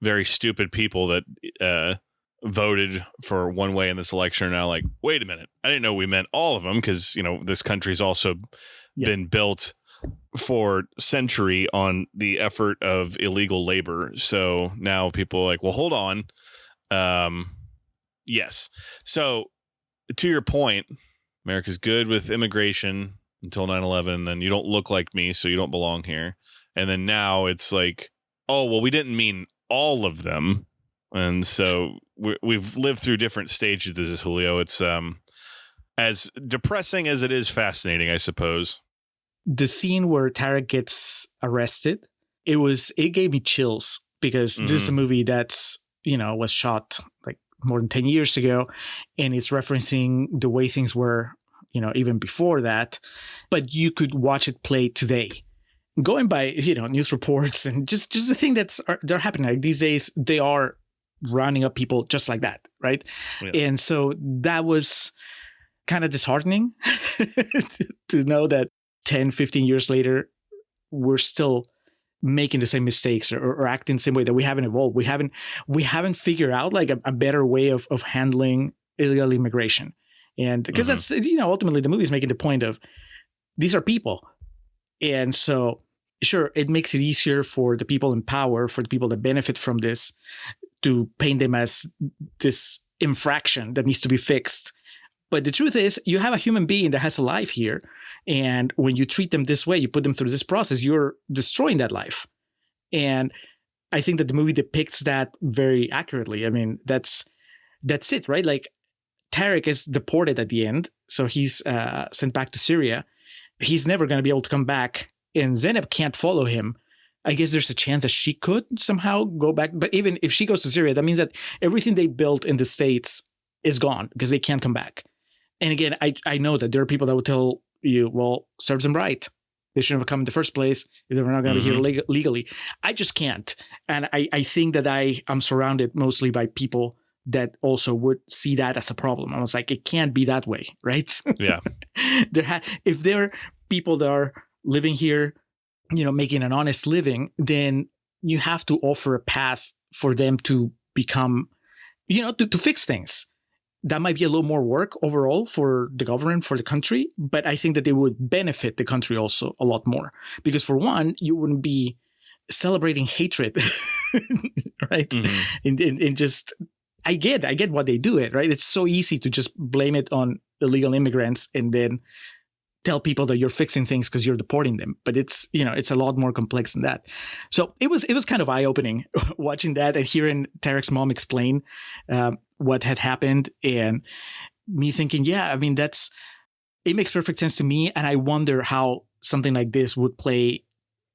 very stupid people that voted for one way in this election are now like, wait a minute, I didn't know we meant all of them, because, you know, this country's also been built for century on the effort of illegal labor. So now people are like, well, hold on. Yes. So to your point, America's good with immigration until 9/11. Then you don't look like me, so you don't belong here. And then now it's like, oh, well, we didn't mean all of them. And so we've lived through different stages of this, Julio. It's as depressing as it is fascinating, I suppose. The scene where Tarek gets arrested, it gave me chills, because this is a movie that's, you know, was shot like more than 10 years ago, and it's referencing the way things were, you know, even before that, but you could watch it play today. Going by, you know, news reports and just the thing they're happening, like these days, they are rounding up people just like that, right? Yeah. And so that was kind of disheartening to know that 10, 15 years later, we're still making the same mistakes or acting the same way, that we haven't evolved. We haven't figured out like a better way of handling illegal immigration. And because that's, you know, ultimately the movie is making the point of these are people. And so, sure, it makes it easier for the people in power, for the people that benefit from this, to paint them as this infraction that needs to be fixed. But the truth is, you have a human being that has a life here. And when you treat them this way, you put them through this process, you're destroying that life. And I think that the movie depicts that very accurately. I mean, that's it, right? Like, Tarek is deported at the end. So he's sent back to Syria. He's never going to be able to come back. And Zeynep can't follow him. I guess there's a chance that she could somehow go back. But even if she goes to Syria, that means that everything they built in the States is gone, because they can't come back. And again, I know that there are people that will tell you, well, serves them right. They shouldn't have come in the first place if they were not going to be here legally. I just can't. And I think that I'm surrounded mostly by people that also would see that as a problem. I was like, it can't be that way, right? Yeah. If there are people that are living here, you know, making an honest living, then you have to offer a path for them to become, you know, to fix things. That might be a little more work overall for the government, for the country, but I think that they would benefit the country also a lot more. Because for one, you wouldn't be celebrating hatred, right? And just, I get why they do it, right? It's so easy to just blame it on illegal immigrants and then tell people that you're fixing things because you're deporting them. But it's, you know, it's a lot more complex than that. So it was kind of eye-opening watching that and hearing Tarek's mom explain what had happened, and me thinking, yeah, I mean, it makes perfect sense to me. And I wonder how something like this would play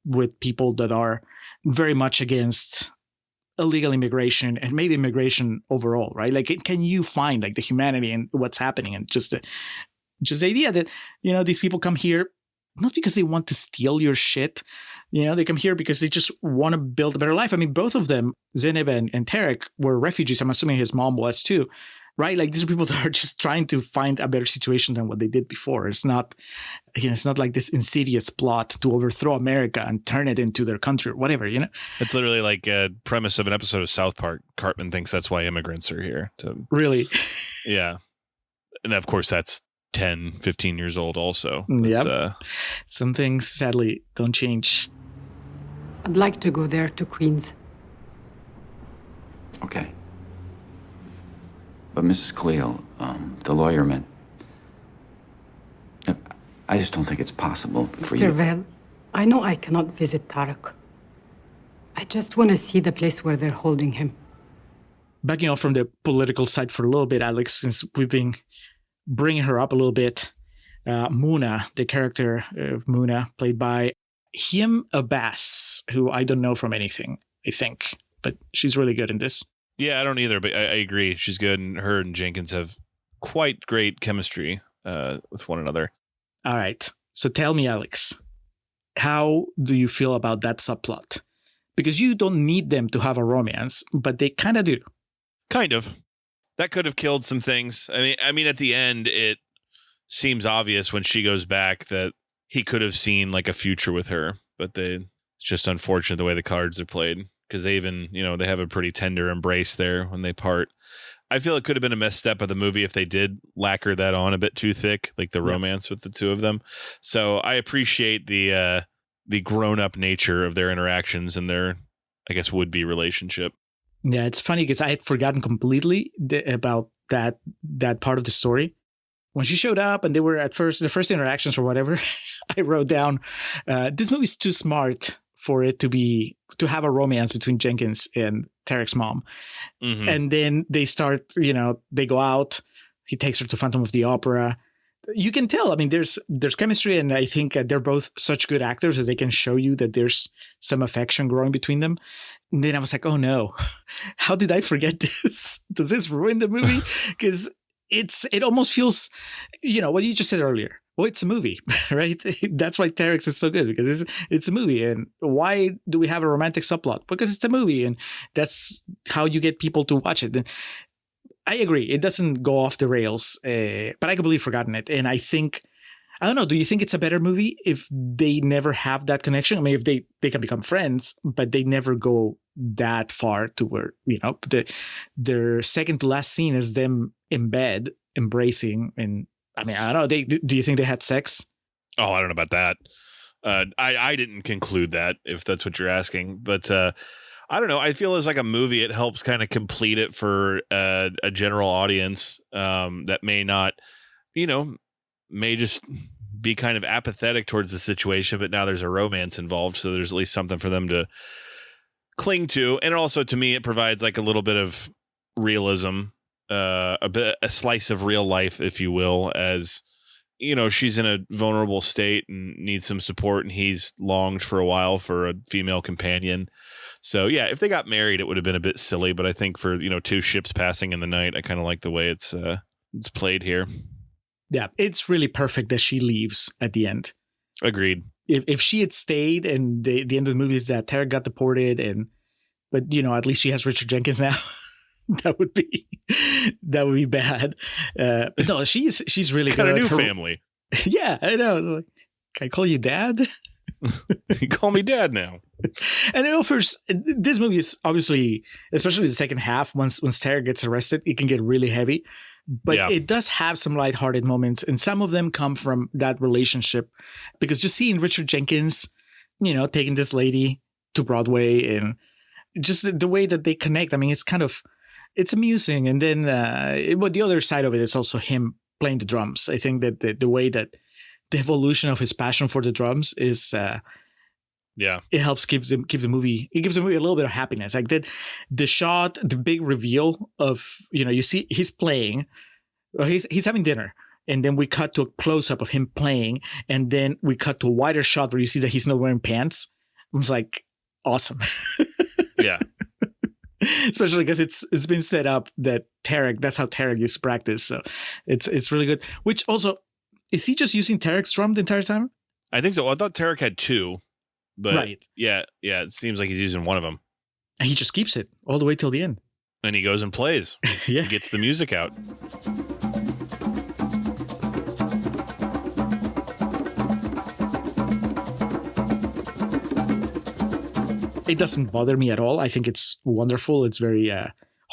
with people that are very much against illegal immigration and maybe immigration overall, right? Like, can you find like the humanity in what's happening, and just the idea that, you know, these people come here not because they want to steal your shit. You know, they come here because they just want to build a better life. I mean, both of them, Zeynep and Tarek, were refugees. I'm assuming his mom was too. right? Like these are people that are just trying to find a better situation than what they did before. It's not, again, it's not like this insidious plot to overthrow America and turn it into their country or whatever, you know? It's literally like a premise of an episode of South Park. Cartman thinks that's why immigrants are here. Really? Yeah. And of course, that's 10, 15 years old also. Yeah. Some things, sadly, don't change. I'd like to go there to Queens. Okay. But Mrs. Cleo, the lawyer meant... I just don't think it's possible for you... Mr. Vell, I know I cannot visit Tarek. I just want to see the place where they're holding him. Backing off from the political side for a little bit, Alex, since we've been bringing her up a little bit, Muna, the character of Muna, played by Hiem Abbas, who I don't know from anything, I think, but she's really good in this. Yeah, I don't either, but I agree. She's good, and her and Jenkins have quite great chemistry with one another. All right. So tell me, Alex, how do you feel about that subplot? Because you don't need them to have a romance, but they kind of do. Kind of. That could have killed some things. I mean, at the end, it seems obvious when she goes back that he could have seen like a future with her, but it's just unfortunate the way the cards are played. Because they even, they have a pretty tender embrace there when they part. I feel it could have been a misstep of the movie if they did lacquer that on a bit too thick, like the romance with the two of them. So I appreciate the grown-up nature of their interactions and their, I guess, would-be relationship. Yeah, it's funny because I had forgotten completely about that part of the story. When she showed up and they were the first interactions or whatever, I wrote down, this movie's too smart for it to have a romance between Jenkins and Tarek's mom. Mm-hmm. And then they start, they go out. He takes her to Phantom of the Opera. You can tell, I mean, there's chemistry, and I think they're both such good actors that they can show you that there's some affection growing between them. And then I was like, oh no, how did I forget this? Does this ruin the movie? Because it almost feels, what you just said earlier. Well, it's a movie, right? That's why Tarek's is so good, because it's a movie. And why do we have a romantic subplot? Because it's a movie, and that's how you get people to watch it. And I agree. It doesn't go off the rails, but I completely forgotten it. And I don't know, do you think it's a better movie if they never have that connection? I mean, if they can become friends, but they never go that far to where, their second to last scene is them in bed, embracing, and I mean, I don't know. Do you think they had sex? Oh, I don't know about that. I didn't conclude that, if that's what you're asking. But I don't know. I feel as like a movie, it helps kind of complete it for a general audience that may not, may just be kind of apathetic towards the situation. But now there's a romance involved, so there's at least something for them to cling to. And also, to me, it provides like a little bit of realism. A slice of real life, if you will, as she's in a vulnerable state and needs some support, and he's longed for a while for a female companion. So yeah, if they got married, it would have been a bit silly, but I think for two ships passing in the night, I kind of like the way it's played here. Yeah, it's really perfect that she leaves at the end. Agreed. If she had stayed, and the end of the movie is that Tarek got deported, but at least she has Richard Jenkins now. That would be bad. But no, she's really got good. A new family. Yeah, I know. Like, can I call you Dad? You call me Dad now. And it offers. This movie is obviously, especially the second half. Once Tarek gets arrested, it can get really heavy. But It does have some lighthearted moments, and some of them come from that relationship. Because just seeing Richard Jenkins, taking this lady to Broadway, and just the way that they connect. I mean, it's amusing. And then but the other side of it is also him playing the drums. I think that the way that the evolution of his passion for the drums is it helps keep the movie. It gives the movie a little bit of happiness. Like the shot, the big reveal of, you see he's playing, he's having dinner, and then we cut to a close up of him playing, and then we cut to a wider shot where you see that he's not wearing pants. I was like, awesome. Yeah. Especially because it's been set up that that's how Tarek used to practice. So it's really good. Which also, is he just using Tarek's drum the entire time? I think so. I thought Tarek had two, but right. Yeah. It seems like he's using one of them. And he just keeps it all the way till the end. And he goes and plays. Yeah. He gets the music out. It doesn't bother me at all. I think it's wonderful. It's very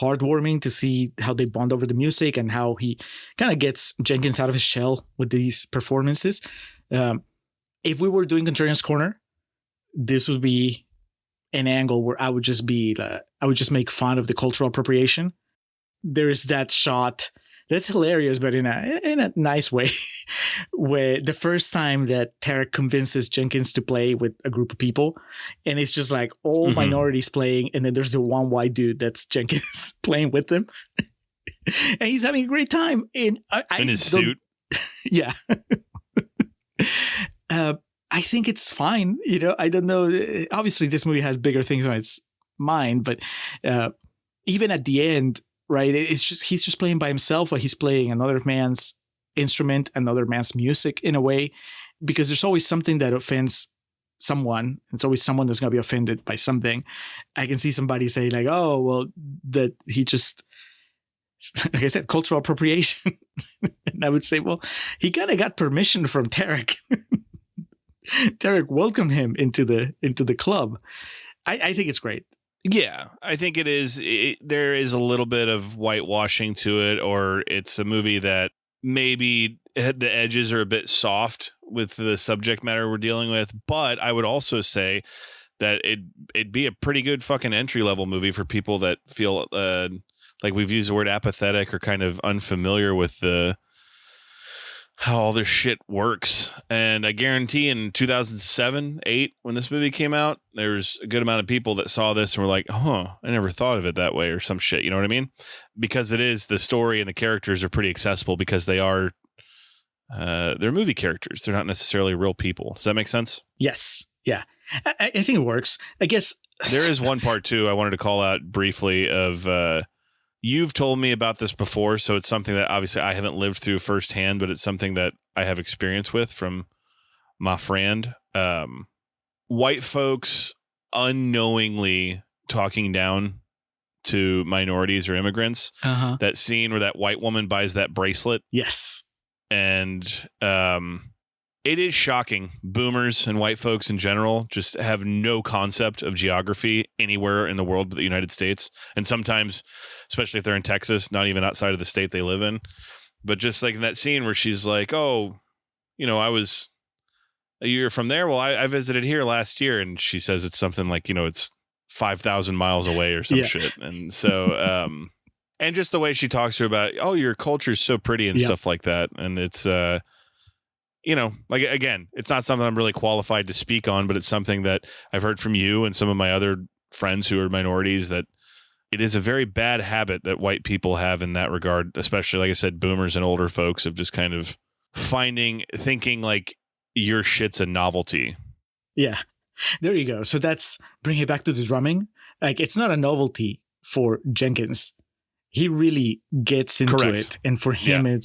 heartwarming to see how they bond over the music and how he kind of gets Jenkins out of his shell with these performances. If we were doing Contrarians Corner, this would be an angle where I would just make fun of the cultural appropriation. There is that shot that's hilarious, but in a nice way, where the first time that Tarek convinces Jenkins to play with a group of people, and it's just like all minorities playing, and then there's the one white dude that's Jenkins playing with them, and he's having a great time in his suit. Yeah. I think it's fine. I don't know. Obviously, this movie has bigger things on its mind, but even at the end, right? It's just he's just playing by himself, while he's playing another man's instrument, another man's music in a way, because there's always something that offends someone. It's always someone that's going to be offended by something. I can see somebody say like, "Oh, well, that he just." Like I said, cultural appropriation. And I would say, well, he kind of got permission from Tarek. Tarek welcomed him into the club. I think it's great. Yeah, I think it is. There is a little bit of whitewashing to it, or it's a movie that maybe the edges are a bit soft with the subject matter we're dealing with. But I would also say that it'd be a pretty good fucking entry level movie for people that feel like we've used the word apathetic or kind of unfamiliar with how all this shit works. And I guarantee in 2007, 8, when this movie came out, there was a good amount of people that saw this and were like, I never thought of it that way, or some shit. You know what I mean? Because it is, the story and the characters are pretty accessible because they are, they're movie characters. They're not necessarily real people. Does that make sense? Yes. Yeah. I think it works. I guess there is one part too I wanted to call out briefly of, you've told me about this before, so it's something that obviously I haven't lived through firsthand, but it's something that I have experience with from my friend. White folks unknowingly talking down to minorities or immigrants. That scene where that white woman buys that bracelet. Yes. And it is shocking. Boomers and white folks in general just have no concept of geography anywhere in the world but the United States. And sometimes, especially if they're in Texas, not even outside of the state they live in. But just like in that scene where she's like, you're from there? Well, I visited here last year. And she says it's something like, it's 5,000 miles away or some shit. And so, and just the way she talks to her about, your culture's so pretty and stuff like that. And it's, like, again, it's not something I'm really qualified to speak on, but it's something that I've heard from you and some of my other friends who are minorities, that it is a very bad habit that white people have in that regard, especially, like I said, boomers and older folks of just kind of thinking like your shit's a novelty. Yeah, there you go. So that's bringing it back to the drumming. Like, it's not a novelty for Jenkins. He really gets into it. And for him,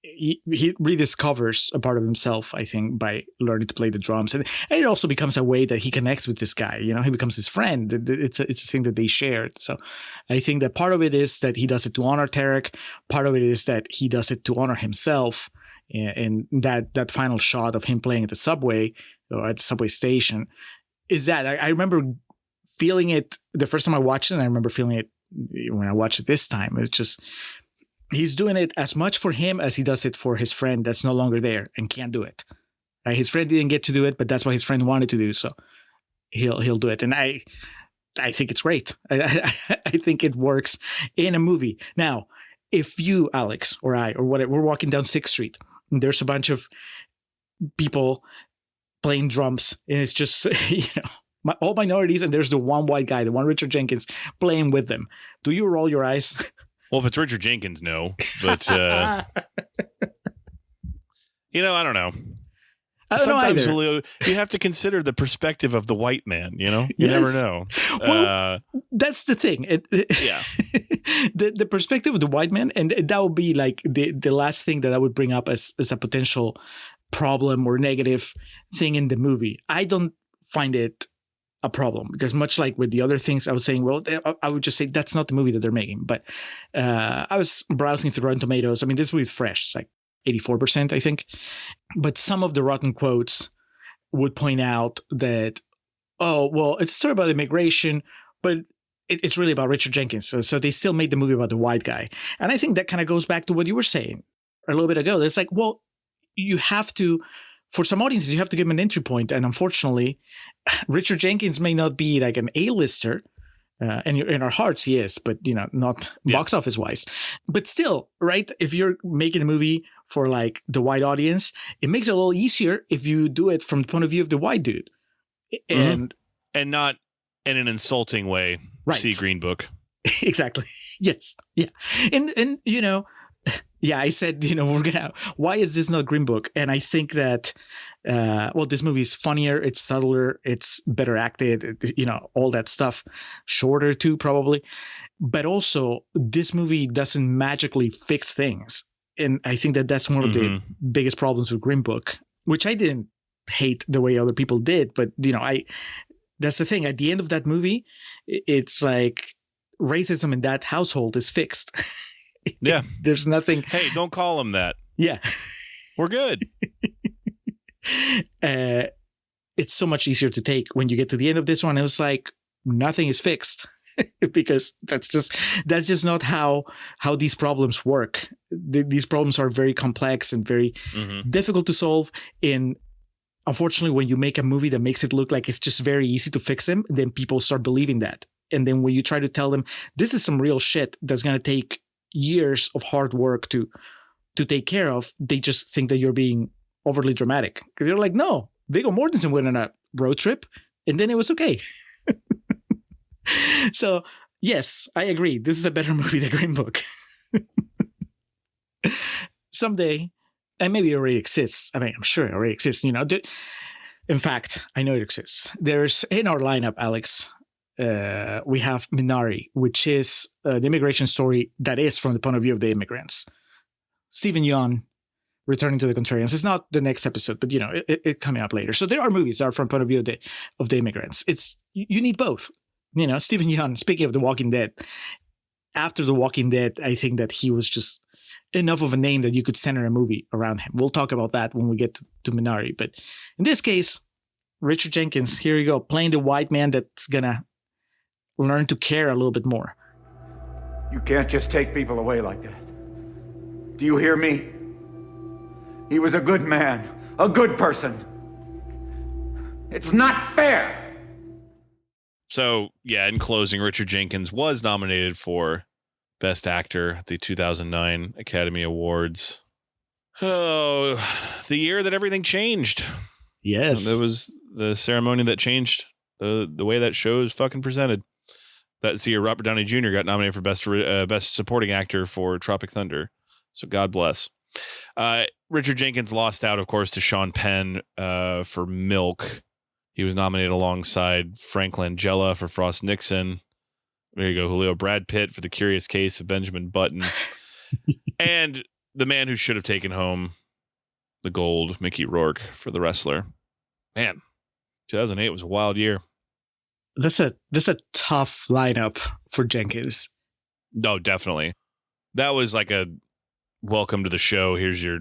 he rediscovers a part of himself, I think, by learning to play the drums. And it also becomes a way that he connects with this guy. He becomes his friend. It's a thing that they shared. So I think that part of it is that he does it to honor Tarek. Part of it is that he does it to honor himself. And that final shot of him playing at the subway or at the subway station is that I remember feeling it the first time I watched it. And I remember feeling it when I watched it this time. It's just, he's doing it as much for him as he does it for his friend that's no longer there and can't do it. Right? His friend didn't get to do it, but that's what his friend wanted to do. So he'll do it. And I think it's great. I think it works in a movie. Now, if you, Alex, or I, or whatever, we're walking down 6th Street, and there's a bunch of people playing drums, and it's just, all minorities, and there's the one white guy, the one Richard Jenkins, playing with them. Do you roll your eyes? Well, if it's Richard Jenkins, no. But, I don't know. Sometimes, Julio, you have to consider the perspective of the white man, You never know. Well, that's the thing. The perspective of the white man, and that would be like the last thing that I would bring up as a potential problem or negative thing in the movie. I don't find it a problem, because much like with the other things I was saying, well, I would just say that's not the movie that they're making. But I was browsing through Rotten Tomatoes. I mean, this movie is fresh, it's like 84%, I think. But some of the rotten quotes would point out that, oh, well, it's a story about immigration, but it's really about Richard Jenkins. So they still made the movie about the white guy. And I think that kind of goes back to what you were saying a little bit ago. It's like, well, you have to, for some audiences, you have to give them an entry point. And unfortunately, Richard Jenkins may not be like an A-lister. And in our hearts, he is, but, you know, not box office wise. But still, right? If you're making a movie for like the white audience, it makes it a little easier if you do it from the point of view of the white dude. And not in an insulting way. Right. See Green Book. Exactly. Yes. Yeah. And you know, yeah, I said, you know, why is this not Green Book? And I think that, well, this movie is funnier, it's subtler, it's better acted, you know, all that stuff. Shorter too, probably. But also, this movie doesn't magically fix things. And I think that that's one of the biggest problems with Green Book, which I didn't hate the way other people did. But, you know, that's the thing. At the end of that movie, it's like racism in that household is fixed. Yeah. There's nothing. Hey, don't call him that. Yeah. We're good. It's so much easier to take when you get to the end of this one. It was like nothing is fixed because that's just not how these problems work. These problems are very complex and very difficult to solve. And unfortunately, when you make a movie that makes it look like it's just very easy to fix them, then people start believing that. And then when you try to tell them this is some real shit that's going to take years of hard work to take care of, they just think that you're being overly dramatic. Because you're like, no, Viggo Mortensen went on a road trip and then it was okay. So, yes, I agree. This is a better movie than Green Book. Someday, and maybe it already exists. I mean, I'm sure it already exists. You know, in fact, I know it exists. There's in our lineup, Alex, we have Minari, which is an immigration story that is from the point of view of the immigrants. Stephen Yeun returning to the Contrarians. It's not the next episode, but you know, it coming up later. So there are movies that are from the point of view of the immigrants. You need both. You know, Stephen Yeun, speaking of The Walking Dead, after The Walking Dead, I think that he was just enough of a name that you could center a movie around him. We'll talk about that when we get to Minari. But in this case, Richard Jenkins, here you go, playing the white man that's gonna learn to care a little bit more. You can't just take people away like that. Do you hear me? He was a good man, a good person. It's not fair. So, yeah, in closing, Richard Jenkins was nominated for Best Actor at the 2009 Academy Awards. Oh, the year that everything changed. Yes. That was the ceremony that changed the way that show is fucking presented. That's the year Robert Downey Jr. got nominated for Best Supporting Actor for Tropic Thunder. So God bless. Richard Jenkins lost out, of course, to Sean Penn for Milk. He was nominated alongside Frank Langella for Frost Nixon. There you go, Julio. Brad Pitt for The Curious Case of Benjamin Button. And the man who should have taken home the gold, Mickey Rourke, for The Wrestler. Man, 2008 was a wild year. That's a tough lineup for Jenkins. No, definitely. That was like a welcome to the show. Here's your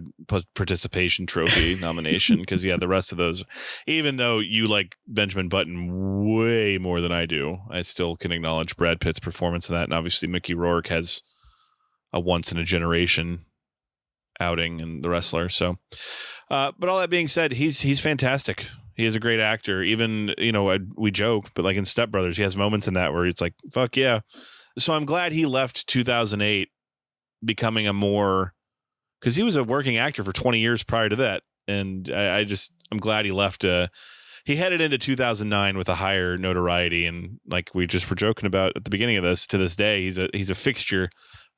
participation trophy nomination. Because, yeah, the rest of those, even though you like Benjamin Button way more than I do, I still can acknowledge Brad Pitt's performance in that. And obviously, Mickey Rourke has a once in a generation outing in The Wrestler. So, but all that being said, he's fantastic. He is a great actor. Even, you know, we joke, but like in Step Brothers, he has moments in that where it's like, fuck yeah. So I'm glad he left 2008 becoming a more, because he was a working actor for 20 years prior to that. And I'm glad he left. He headed into 2009 with a higher notoriety. And like we just were joking about at the beginning of this, to this day, he's a fixture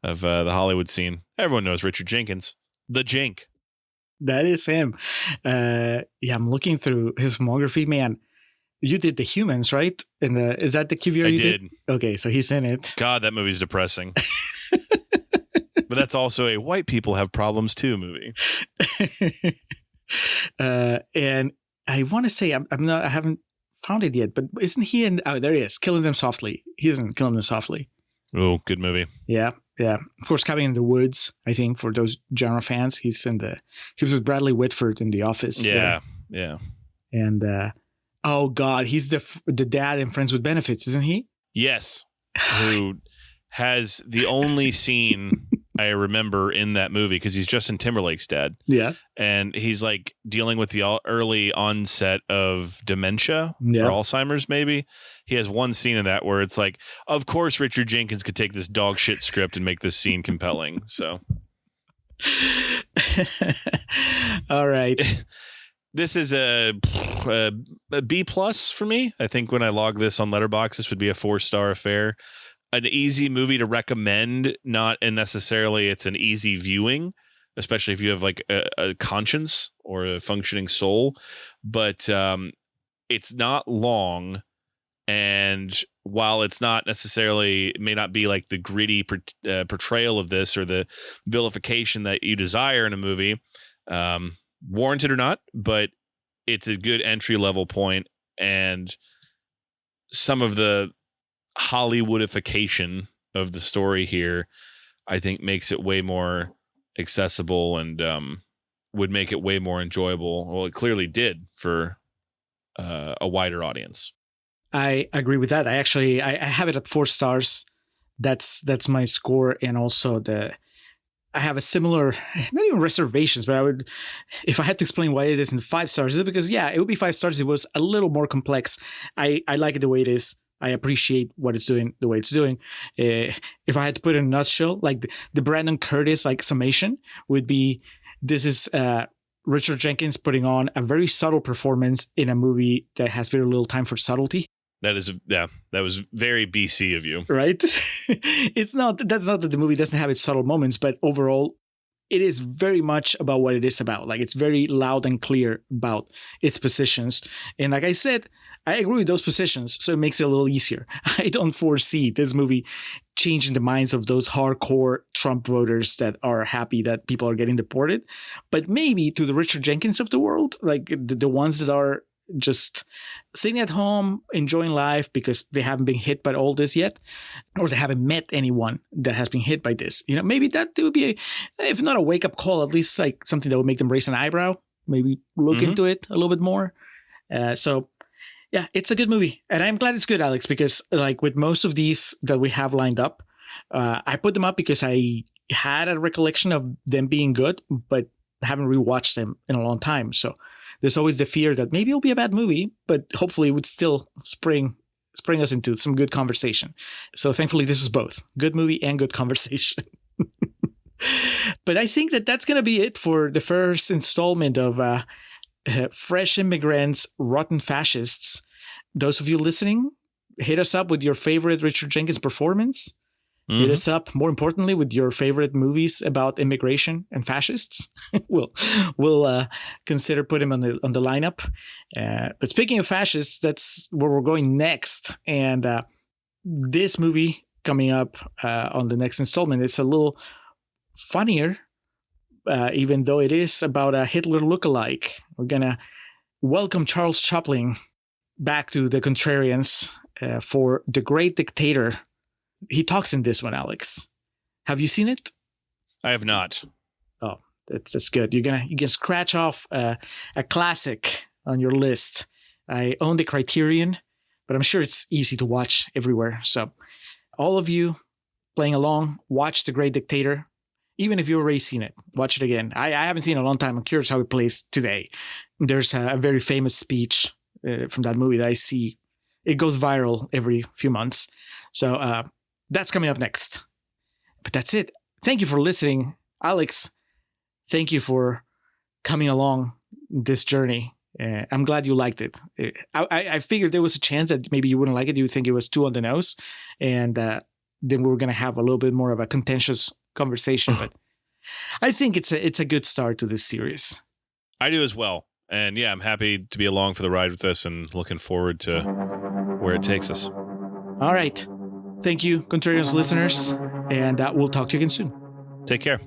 of the Hollywood scene. Everyone knows Richard Jenkins, the Jink. That is him. Yeah, I'm looking through his filmography. Man, you did The Humans, right? Is that the QVR you did? Okay, so he's in it. God, that movie's depressing. But that's also a white people have problems too movie. And I want to say I haven't found it yet, but isn't he in? Oh, there he is, Killing Them Softly. He isn't Killing Them Softly. Oh, good movie. Yeah. Of course, Cabin in the Woods. I think for those genre fans, he was with Bradley Whitford in The Office. Yeah. And oh God, he's the dad in Friends with Benefits, isn't he? Yes. Who has the only scene I remember in that movie, because he's Justin Timberlake's dad. Yeah. And he's like dealing with the early onset of dementia or Alzheimer's, maybe. He has one scene in that where it's like, of course, Richard Jenkins could take this dog shit script and make this scene compelling. So. All right. This is a B+ for me. I think when I log this on Letterboxd, this would be a 4-star affair. An easy movie to recommend, not necessarily it's an easy viewing, especially if you have like a conscience or a functioning soul. But it's not long, and while it's not necessarily, it may not be like the gritty portrayal of this or the vilification that you desire in a movie, warranted or not, but it's a good entry level point, and some of the Hollywoodification of the story here, I think, makes it way more accessible and would make it way more enjoyable. Well, it clearly did for a wider audience. I agree with that. I have it at 4 stars. That's my score, and also I have a similar, not even reservations, but I would, if I had to explain why it isn't 5 stars, is it because, it would be 5 stars. It was a little more complex. I like it the way it is. I appreciate what it's doing, the way it's doing. If I had to put it in a nutshell, like the Brandon Curtis like summation would be, this is Richard Jenkins putting on a very subtle performance in a movie that has very little time for subtlety. That was very BC of you. Right? That's not that the movie doesn't have its subtle moments, but overall, it is very much about what it is about. Like, it's very loud and clear about its positions. And like I said, I agree with those positions, so it makes it a little easier. I don't foresee this movie changing the minds of those hardcore Trump voters that are happy that people are getting deported. But maybe to the Richard Jenkins of the world, like the ones that are just sitting at home, enjoying life because they haven't been hit by all this yet, or they haven't met anyone that has been hit by this. Maybe that would be, if not a wake-up call, at least like something that would make them raise an eyebrow, maybe look into it a little bit more. So yeah, it's a good movie. And I'm glad it's good, Alex, because like with most of these that we have lined up, I put them up because I had a recollection of them being good, but haven't rewatched them in a long time. So there's always the fear that maybe it'll be a bad movie, but hopefully it would still spring us into some good conversation. So thankfully this is both good movie and good conversation. But I think that's going to be it for the first installment of Fresh Immigrants, Rotten Fascists. Those of you listening, hit us up with your favorite Richard Jenkins performance. Hit us up, more importantly, with your favorite movies about immigration and fascists. we'll consider putting him on the lineup. But speaking of fascists, that's where we're going next. And this movie coming up on the next installment, it's a little funnier, even though it is about a Hitler lookalike. We're gonna welcome Charles Chaplin back to the Contrarians for The Great Dictator. He talks in this one, Alex. Have you seen it? I have not. Oh, that's good. You can scratch off a classic on your list. I own the Criterion, but I'm sure it's easy to watch everywhere. So all of you playing along, watch The Great Dictator. Even if you've already seen it, watch it again. I haven't seen it in a long time. I'm curious how it plays today. There's a very famous speech from that movie that I see. It goes viral every few months. So that's coming up next. But that's it. Thank you for listening. Alex, thank you for coming along this journey. I'm glad you liked it. I figured there was a chance that maybe you wouldn't like it. You would think it was too on the nose. And then we were going to have a little bit more of a contentious conversation. But I think it's a good start to this series. I do as well. And yeah, I'm happy to be along for the ride with this and looking forward to where it takes us. All right. Thank you, Contrarians listeners, and we'll talk to you again soon. Take care.